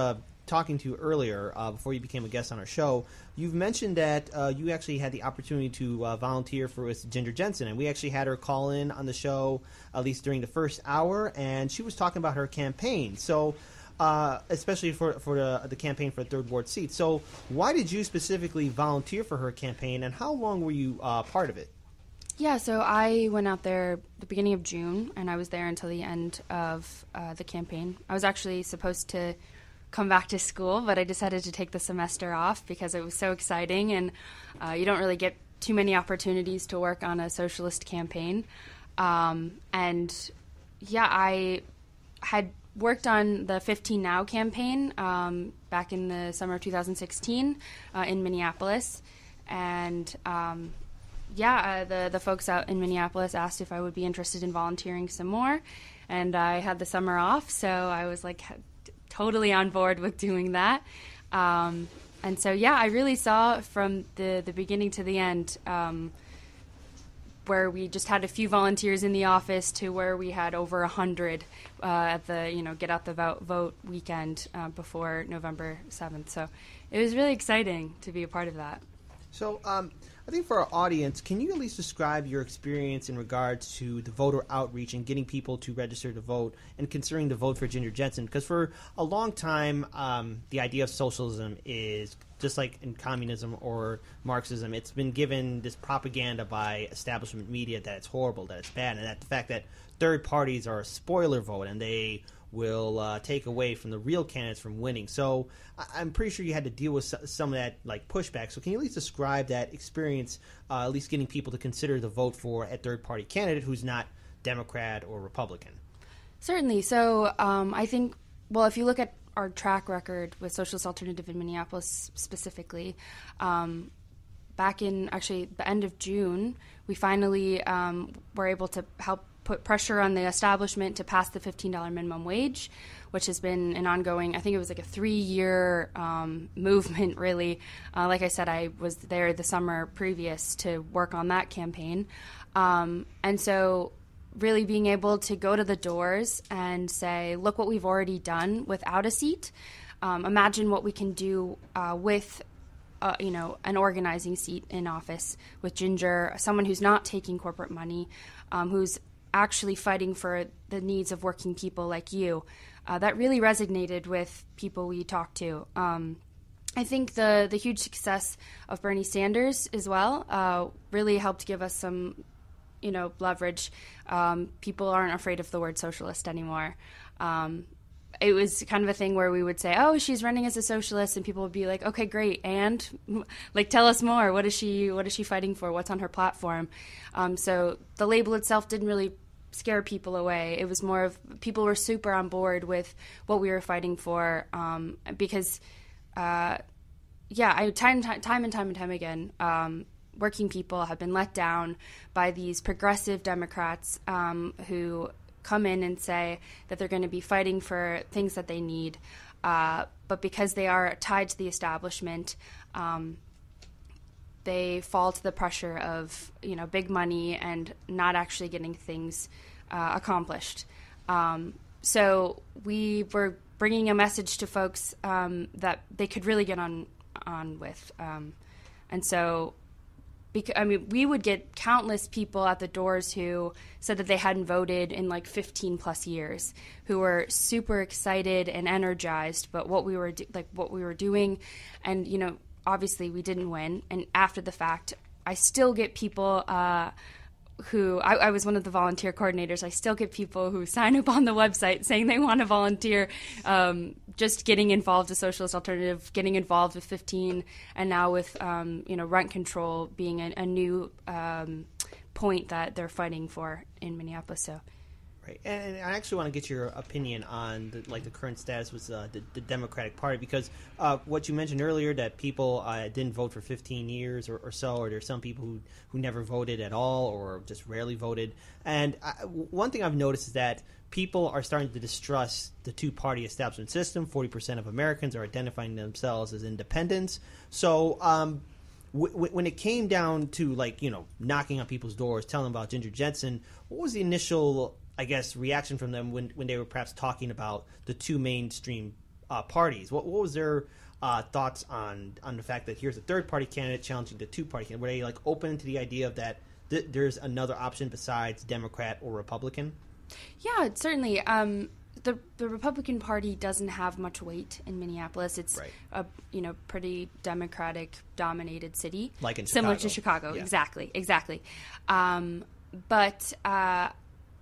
Speaker 1: talking to you earlier, before you became a guest on our show, you've mentioned that you actually had the opportunity to volunteer with Ginger Jentzen, and we actually had her call in on the show, at least during the first hour, and she was talking about her campaign. So, especially for the campaign for the third ward seat. So, why did you specifically volunteer for her campaign, and how long were you part of it?
Speaker 7: Yeah, so I went out there the beginning of June, and I was there until the end of the campaign. I was actually supposed to come back to school, but I decided to take the semester off because it was so exciting, and you don't really get too many opportunities to work on a socialist campaign. I had worked on the 15 Now campaign back in the summer of 2016 in Minneapolis, and the folks out in Minneapolis asked if I would be interested in volunteering some more, and I had the summer off, so I was like totally on board with doing that. I really saw from the beginning to the end, where we just had a few volunteers in the office to where we had over 100 at the get out the vote weekend before November 7th. So it was really exciting to be a part of that.
Speaker 1: So I think for our audience, can you at least describe your experience in regards to the voter outreach and getting people to register to vote and considering to vote for Ginger Jentzen? Because for a long time, the idea of socialism is just like in communism or Marxism. It's been given this propaganda by establishment media that it's horrible, that it's bad, and that the fact that third parties are a spoiler vote and they will take away from the real candidates from winning. So I'm pretty sure you had to deal with some of that like pushback. So can you at least describe that experience, at least getting people to consider the vote for a third-party candidate who's not Democrat or Republican?
Speaker 7: Certainly. So I think, well, if you look at our track record with Socialist Alternative in Minneapolis specifically, back in actually the end of June, we finally were able to help put pressure on the establishment to pass the $15 minimum wage, which has been an ongoing, I think it was like a 3-year movement, really. Like I said, I was there the summer previous to work on that campaign. And so really being able to go to the doors and say, look what we've already done without a seat. Imagine what we can do with an organizing seat in office with Ginger, someone who's not taking corporate money, who's actually fighting for the needs of working people like you. That really resonated with people we talked to. I think the huge success of Bernie Sanders as well really helped give us some, leverage. People aren't afraid of the word socialist anymore. It was kind of a thing where we would say, oh, she's running as a socialist, and people would be like, okay, great, and like, tell us more. What is she fighting for? What's on her platform? So the label itself didn't really scare people away. It was more of people were super on board with what we were fighting for, because time and time again, working people have been let down by these progressive Democrats who come in and say that they're going to be fighting for things that they need, but because they are tied to the establishment, they fall to the pressure of big money and not actually getting things accomplished. So we were bringing a message to folks that they could really get on with, and so. We would get countless people at the doors who said that they hadn't voted in like 15 plus years, who were super excited and energized, but what we were doing, and obviously we didn't win. And after the fact, I still get people who I was one of the volunteer coordinators. I still get people who sign up on the website saying they want to volunteer, just getting involved with Socialist Alternative, getting involved with 15, and now with rent control being a new point that they're fighting for in Minneapolis. So.
Speaker 1: Right, and I actually want to get your opinion on the current status with the Democratic Party, because what you mentioned earlier, that people didn't vote for 15 years or so, or there's some people who never voted at all or just rarely voted. And one thing I've noticed is that people are starting to distrust the two-party establishment system. 40% of Americans are identifying themselves as independents. So when it came down to knocking on people's doors, telling them about Ginger Jentzen, what was the initial reaction from them when they were perhaps talking about the two mainstream parties? What was their thoughts on the fact that here's a third-party candidate challenging the two-party candidate? Were they open to the idea of that there's another option besides Democrat or Republican?
Speaker 7: Yeah, certainly. The Republican Party doesn't have much weight in Minneapolis. It's
Speaker 1: right.
Speaker 7: a pretty Democratic-dominated city,
Speaker 1: like in
Speaker 7: similar
Speaker 1: Chicago.
Speaker 7: to Chicago.
Speaker 1: Yeah.
Speaker 7: Exactly. But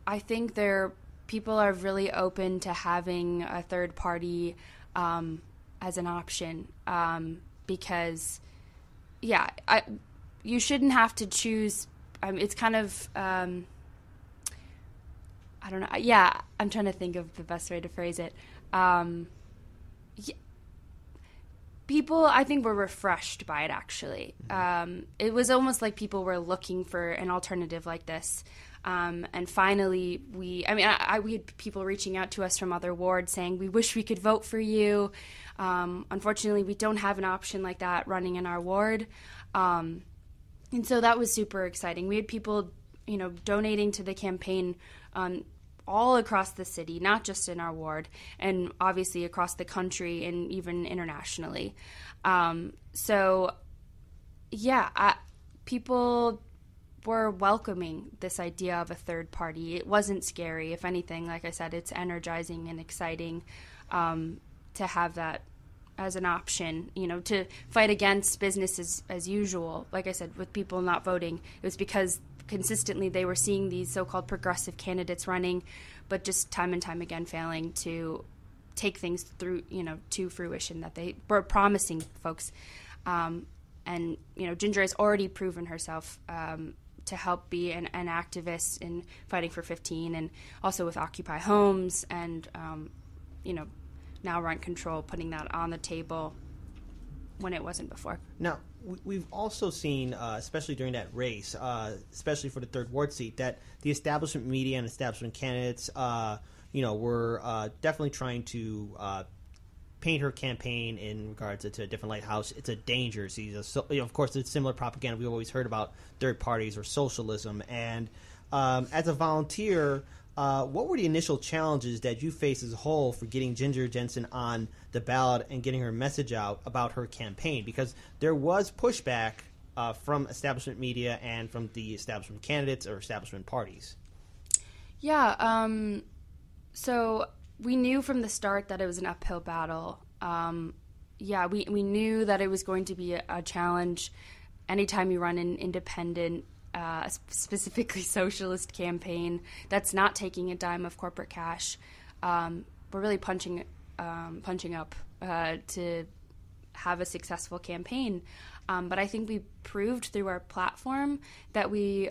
Speaker 7: I think people are really open to having a third party as an option, because, you shouldn't have to choose. It's kind of, I don't know. Yeah, I'm trying to think of the best way to phrase it. People, I think, were refreshed by it, actually. It was almost like people were looking for an alternative like this. And finally, we had people reaching out to us from other wards saying, we wish we could vote for you. Unfortunately, we don't have an option like that running in our ward. And so that was super exciting. We had people, donating to the campaign all across the city, not just in our ward, and obviously across the country and even internationally. People were welcoming this idea of a third party. It wasn't scary. If anything, like I said, it's energizing and exciting to have that as an option, to fight against business as usual. Like I said, with people not voting, it was because consistently they were seeing these so-called progressive candidates running, but just time and time again failing to take things through, to fruition that they were promising folks. And Ginger has already proven herself to help be an activist in fighting for 15, and also with Occupy Homes and, now rent control, putting that on the table. when it wasn't before.
Speaker 1: Now, we've also seen, especially during that race, especially for the third ward seat, that the establishment media and establishment candidates, were definitely trying to paint her campaign in regards to a different lighthouse. It's a danger. Of course, it's similar propaganda we've always heard about third parties or socialism. And as a volunteer, what were the initial challenges that you faced as a whole for getting Ginger Jentzen on the ballot and getting her message out about her campaign? Because there was pushback from establishment media and from the establishment candidates or establishment parties.
Speaker 7: Yeah, so we knew from the start that it was an uphill battle. We knew that it was going to be a challenge anytime you run an independent, specifically socialist campaign that's not taking a dime of corporate cash. We're really punching up to have a successful campaign. But I think we proved through our platform that we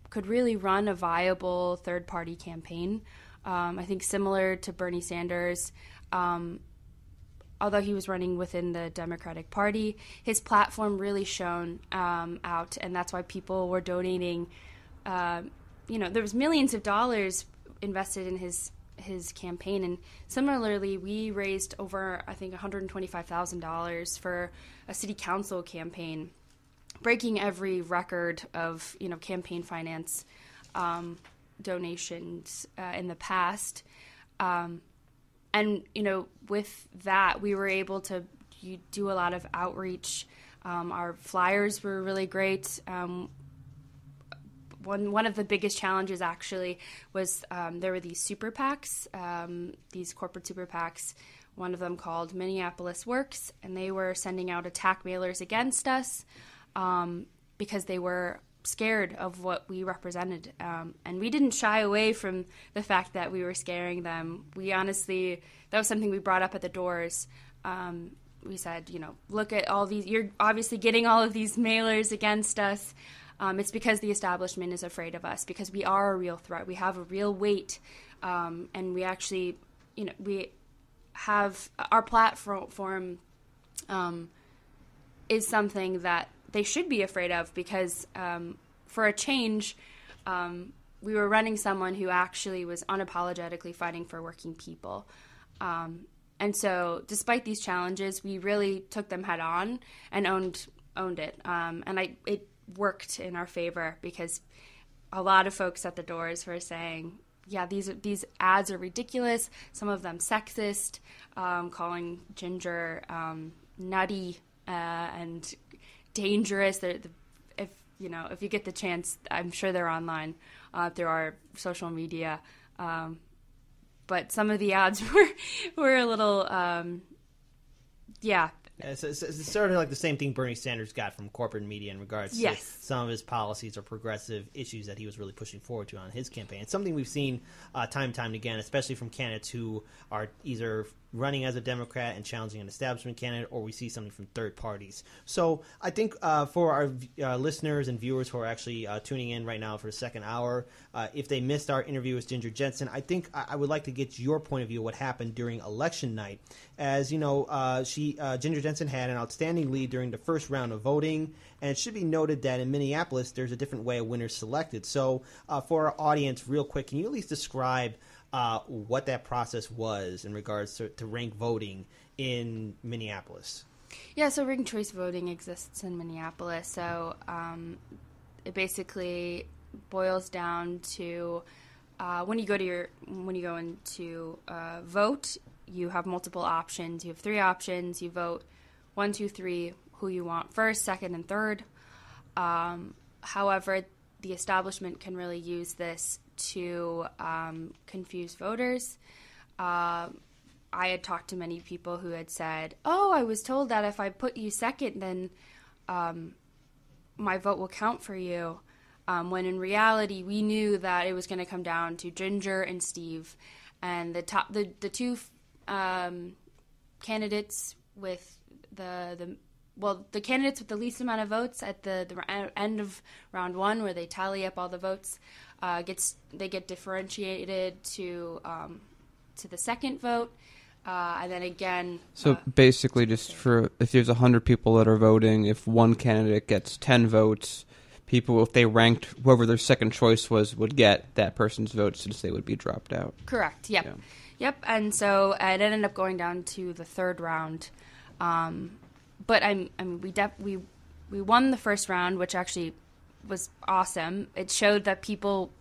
Speaker 7: could really run a viable third-party campaign. I think similar to Bernie Sanders, although he was running within the Democratic Party, his platform really shone out, and that's why people were donating. There was millions of dollars invested in his campaign, and similarly, we raised over, I think, $125,000 for a city council campaign, breaking every record of campaign finance donations in the past. And with that, we were able to do a lot of outreach. Our flyers were really great. One of the biggest challenges actually was there were these super PACs, these corporate super PACs, one of them called Minneapolis Works, and they were sending out attack mailers against us because they were scared of what we represented. And we didn't shy away from the fact that we were scaring them. We honestly, that was something we brought up at the doors. We said, look at all these, you're obviously getting all of these mailers against us. It's because the establishment is afraid of us, because we are a real threat. We have a real weight. And we actually, we have, our platform is something that they should be afraid of, because for a change, we were running someone who actually was unapologetically fighting for working people. And so despite these challenges, we really took them head on and owned it. And it worked in our favor, because a lot of folks at the doors were saying, yeah, these ads are ridiculous, some of them sexist, calling Ginger nutty and dangerous. If you get the chance, I'm sure they're online through our social media. But some of the ads were a little, yeah.
Speaker 1: It's sort of like the same thing Bernie Sanders got from corporate media in regards to some of his policies or progressive issues that he was really pushing forward to on his campaign. It's something we've seen time and time again, especially from candidates who are either running as a Democrat and challenging an establishment candidate, or we see something from third parties. So I think for our listeners and viewers who are actually tuning in right now for the second hour, if they missed our interview with Ginger Jentzen, I think I would like to get your point of view of what happened during election night. As you know, Ginger Jentzen had an outstanding lead during the first round of voting, and it should be noted that in Minneapolis, there's a different way a winner's selected. So for our audience, real quick, can you at least describe what that process was in regards to rank voting in Minneapolis?
Speaker 7: Yeah, so ranked choice voting exists in Minneapolis. So it basically boils down to when you go into vote, you have multiple options. You have 3 options. You vote 1, 2, 3, who you want first, second, and third. However, the establishment can really use this to confuse voters. I had talked to many people who had said, oh, I was told that if I put you second, then my vote will count for you. When in reality, we knew that it was going to come down to Ginger and Steve. And the two candidates with the candidates with the least amount of votes at the end of round 1, where they tally up all the votes, they get differentiated to the second vote, And then again...
Speaker 4: So basically, just for if there's 100 people that are voting, if one candidate gets 10 votes, people, if they ranked whoever their second choice was, would get that person's vote since they would be dropped out.
Speaker 7: Correct, yep.
Speaker 4: Yeah.
Speaker 7: Yep, and so it ended up going down to the third round. But we won the first round, which actually was awesome. It showed that people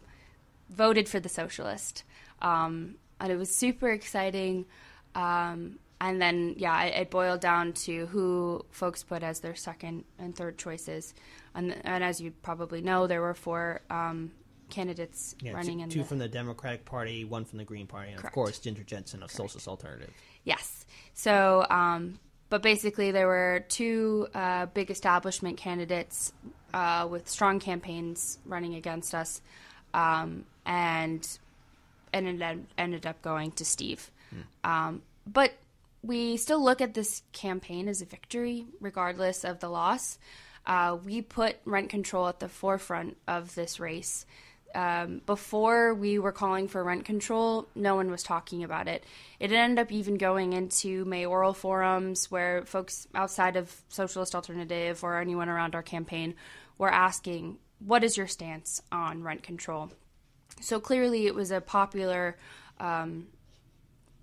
Speaker 7: voted for the Socialist. And it was super exciting. And then, it boiled down to who folks put as their second and third choices. And as you probably know, there were 4 candidates running.
Speaker 1: Two from the Democratic Party, 1 from the Green Party, and
Speaker 7: Correct.
Speaker 1: of course, Ginger Jentzen of Socialist Alternative.
Speaker 7: Yes. So, but basically there were 2 big establishment candidates with strong campaigns running against us, and ended up going to Steve. But we still look at this campaign as a victory, regardless of the loss. We put rent control at the forefront of this race. Before we were calling for rent control, no one was talking about it. It ended up even going into mayoral forums where folks outside of Socialist Alternative or anyone around our campaign were asking, what is your stance on rent control? So clearly it was a popular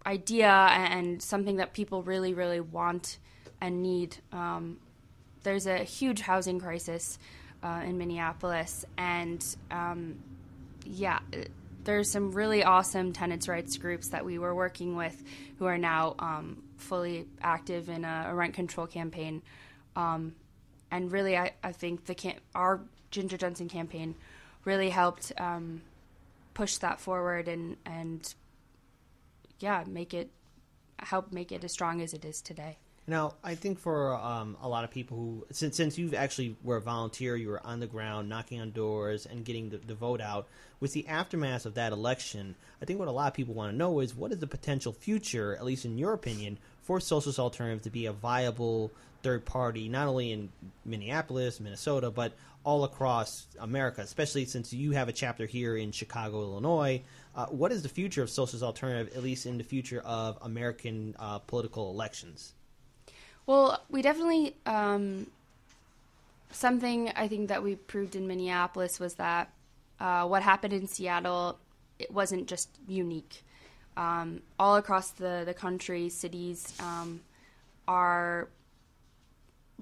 Speaker 7: idea and something that people really, really want and need. There's a huge housing crisis in Minneapolis, and there's some really awesome tenants' rights groups that we were working with who are now fully active in a rent control campaign. And really, I think our Ginger Jentzen campaign really helped push that forward and help make it as strong as it is today.
Speaker 1: Now, I think for a lot of people who, since you actually were a volunteer, you were on the ground, knocking on doors and getting the vote out, with the aftermath of that election, I think what a lot of people want to know is what is the potential future, at least in your opinion, for Socialist Alternative to be a viable third party, not only in Minneapolis, Minnesota, but all across America, especially since you have a chapter here in Chicago, Illinois. What is the future of Socialist Alternative, at least in the future of American political elections?
Speaker 7: Well, we definitely, something I think that we proved in Minneapolis was that what happened in Seattle, it wasn't just unique. All across the country, cities are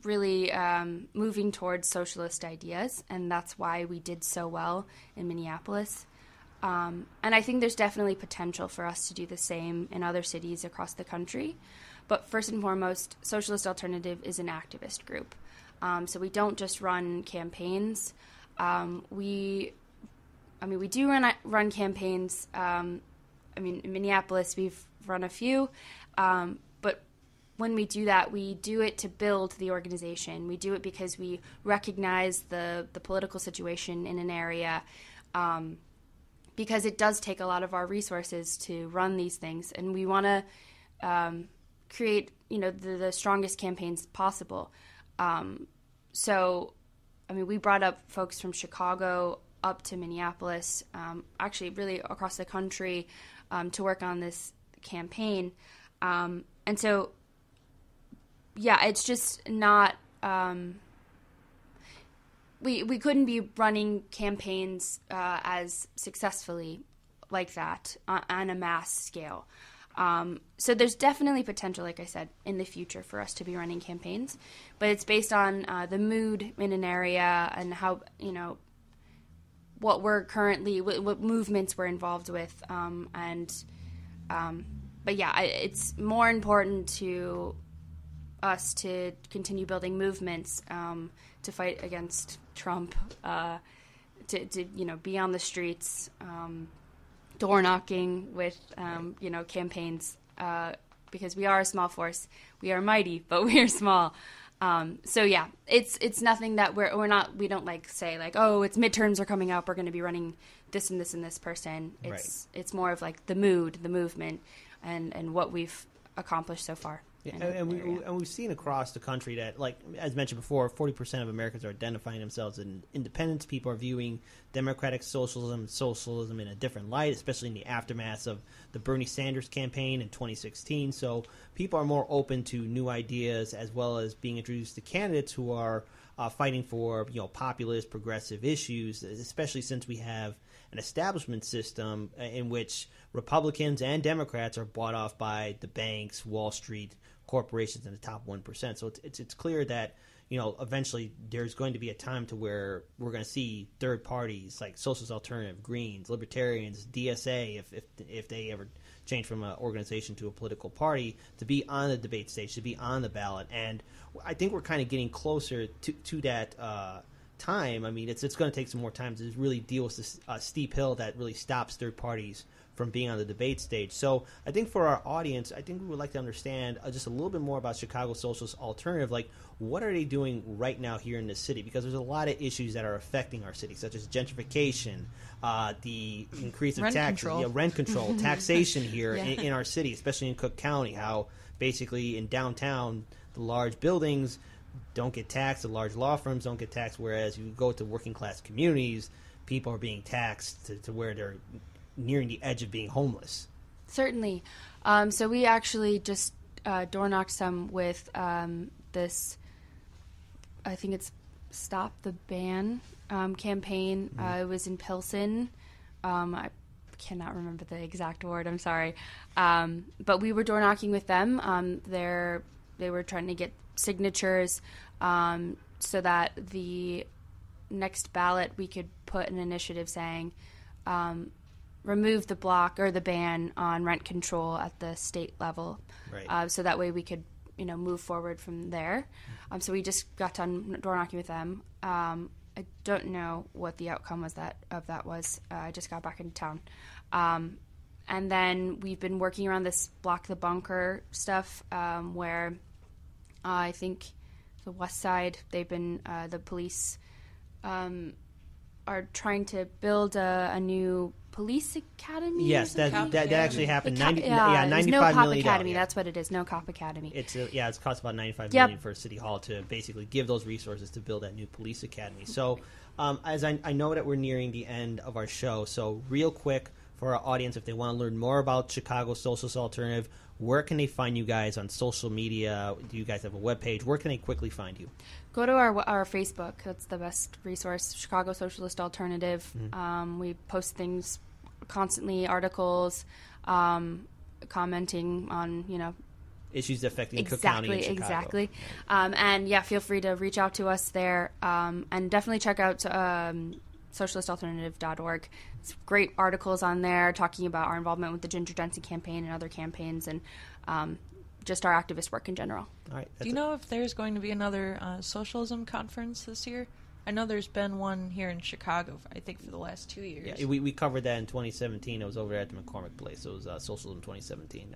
Speaker 7: really moving towards socialist ideas, and that's why we did so well in Minneapolis. And I think there's definitely potential for us to do the same in other cities across the country. But first and foremost, Socialist Alternative is an activist group. So we don't just run campaigns. We do run campaigns. In Minneapolis, we've run a few. But when we do that, we do it to build the organization. We do it because we recognize the political situation in an area, because it does take a lot of our resources to run these things. And we want to create, the strongest campaigns possible. We brought up folks from Chicago up to Minneapolis, actually really across the country, to work on this campaign. It's just not, we couldn't be running campaigns as successfully like that on a mass scale. So there's definitely potential, like I said, in the future for us to be running campaigns, but it's based on the mood in an area and how, what movements we're involved with. It's more important to us to continue building movements, to fight against Trump, to be on the streets, door knocking with campaigns, because we are a small force. We are mighty, but we are small. It's nothing that we don't say oh, it's midterms are coming up, we're going to be running this and this and this person. It's more of the mood, the movement, and what we've accomplished so far.
Speaker 1: And we've seen across the country that, like as mentioned before, 40% of Americans are identifying themselves as independents. People are viewing democratic socialism in a different light, especially in the aftermath of the Bernie Sanders campaign in 2016. So people are more open to new ideas, as well as being introduced to candidates who are fighting for populist, progressive issues, especially since we have an establishment system in which Republicans and Democrats are bought off by the banks, Wall Street, corporations, and the top 1%. So it's clear that eventually there's going to be a time to where we're going to see third parties like Socialist Alternative, Greens, Libertarians, DSA, if they ever change from an organization to a political party, to be on the debate stage, to be on the ballot. And I think we're kind of getting closer to that time. I mean, it's going to take some more time to really deal with this steep hill that really stops third parties from being on the debate stage. So I think for our audience, I think we would like to understand just a little bit more about Chicago Socialist Alternative. Like, what are they doing right now here in the city? Because there's a lot of issues that are affecting our city, such as gentrification, the increase of rent control, taxation here in our city, especially in Cook County, how basically in downtown the large buildings don't get taxed, the large law firms don't get taxed, whereas you go to working class communities, people are being taxed to where they're nearing the edge of being homeless.
Speaker 7: Certainly. So we actually just door knocked some with this, I think it's Stop the Ban campaign. It was in Pilsen. I cannot remember the exact word, I'm sorry. But we were door knocking with them. They were trying to get signatures so that the next ballot we could put an initiative saying remove the block or the ban on rent control at the state level, right. So that way we could move forward from there. So we just got done door knocking with them. I don't know what the outcome of that was. I just got back into town. And then we've been working around this block the bunker stuff where I think the West Side, they've been the police are trying to build a new police academy.
Speaker 1: Yes, that actually happened.
Speaker 7: No Cop Academy. That's what it is. No Cop Academy.
Speaker 1: It's cost about $95 million for City Hall to basically give those resources to build that new police academy. So, as I know that we're nearing the end of our show, so real quick for our audience, if they want to learn more about Chicago Socialist Alternative, where can they find you guys on social media? Do you guys have a webpage? Where can they quickly find you?
Speaker 7: Go to our Facebook. That's the best resource, Chicago Socialist Alternative.
Speaker 1: Mm-hmm.
Speaker 7: We post things constantly, articles, commenting on,
Speaker 1: issues affecting Cook County and Chicago.
Speaker 7: Exactly. And feel free to reach out to us there. And definitely check out socialistalternative.org. It's great articles on there talking about our involvement with the Jentzen campaign and other campaigns, and just our activist work in general.
Speaker 1: All right.
Speaker 5: Do you know if there's going to be another socialism conference this year? I know there's been one here in Chicago, I think, for the last 2 years.
Speaker 1: Yeah, we covered that in 2017. It was over at the McCormick Place. It was Socialism 2017.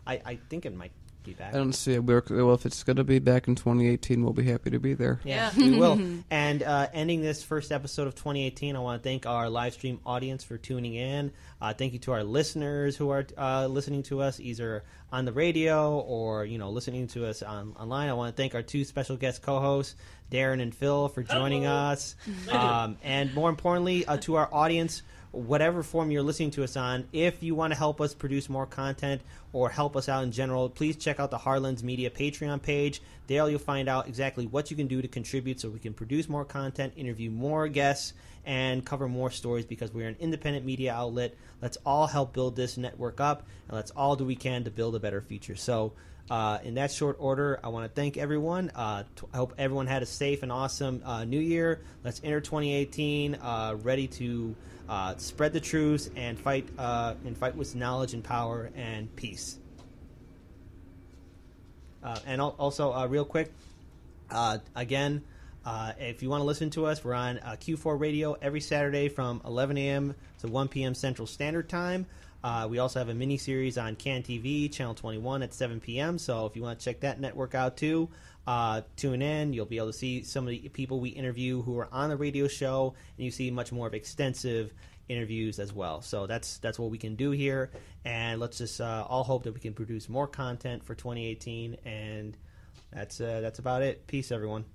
Speaker 1: I think it might be back.
Speaker 4: I don't see it. Well, if it's going to be back in 2018, we'll be happy to be there.
Speaker 1: Yeah, we will. And ending this first episode of 2018, I want to thank our live stream audience for tuning in. Thank you to our listeners who are listening to us either on the radio or listening to us online. I want to thank our two special guest co-hosts, Darren and Phil, for joining us. And more importantly, to our audience, whatever form you're listening to us on, if you want to help us produce more content or help us out in general, please check out the Harlan's Media Patreon page. There you'll find out exactly what you can do to contribute so we can produce more content, interview more guests, and cover more stories, because we're an independent media outlet. Let's all help build this network up, and let's all do what we can to build a better future. So in that short order, I want to thank everyone. I hope everyone had a safe and awesome new year. Let's enter 2018 ready to spread the truth and fight with knowledge and power and peace. And also, real quick, again, if you want to listen to us, we're on Q4 Radio every Saturday from 11 a.m. to 1 p.m. Central Standard Time. We also have a mini-series on CAN TV, Channel 21 at 7 p.m. So if you want to check that network out too, tune in. You'll be able to see some of the people we interview who are on the radio show, and you see much more of extensive interviews as well. So that's what we can do here, and let's just all hope that we can produce more content for 2018. And that's about it. Peace, everyone.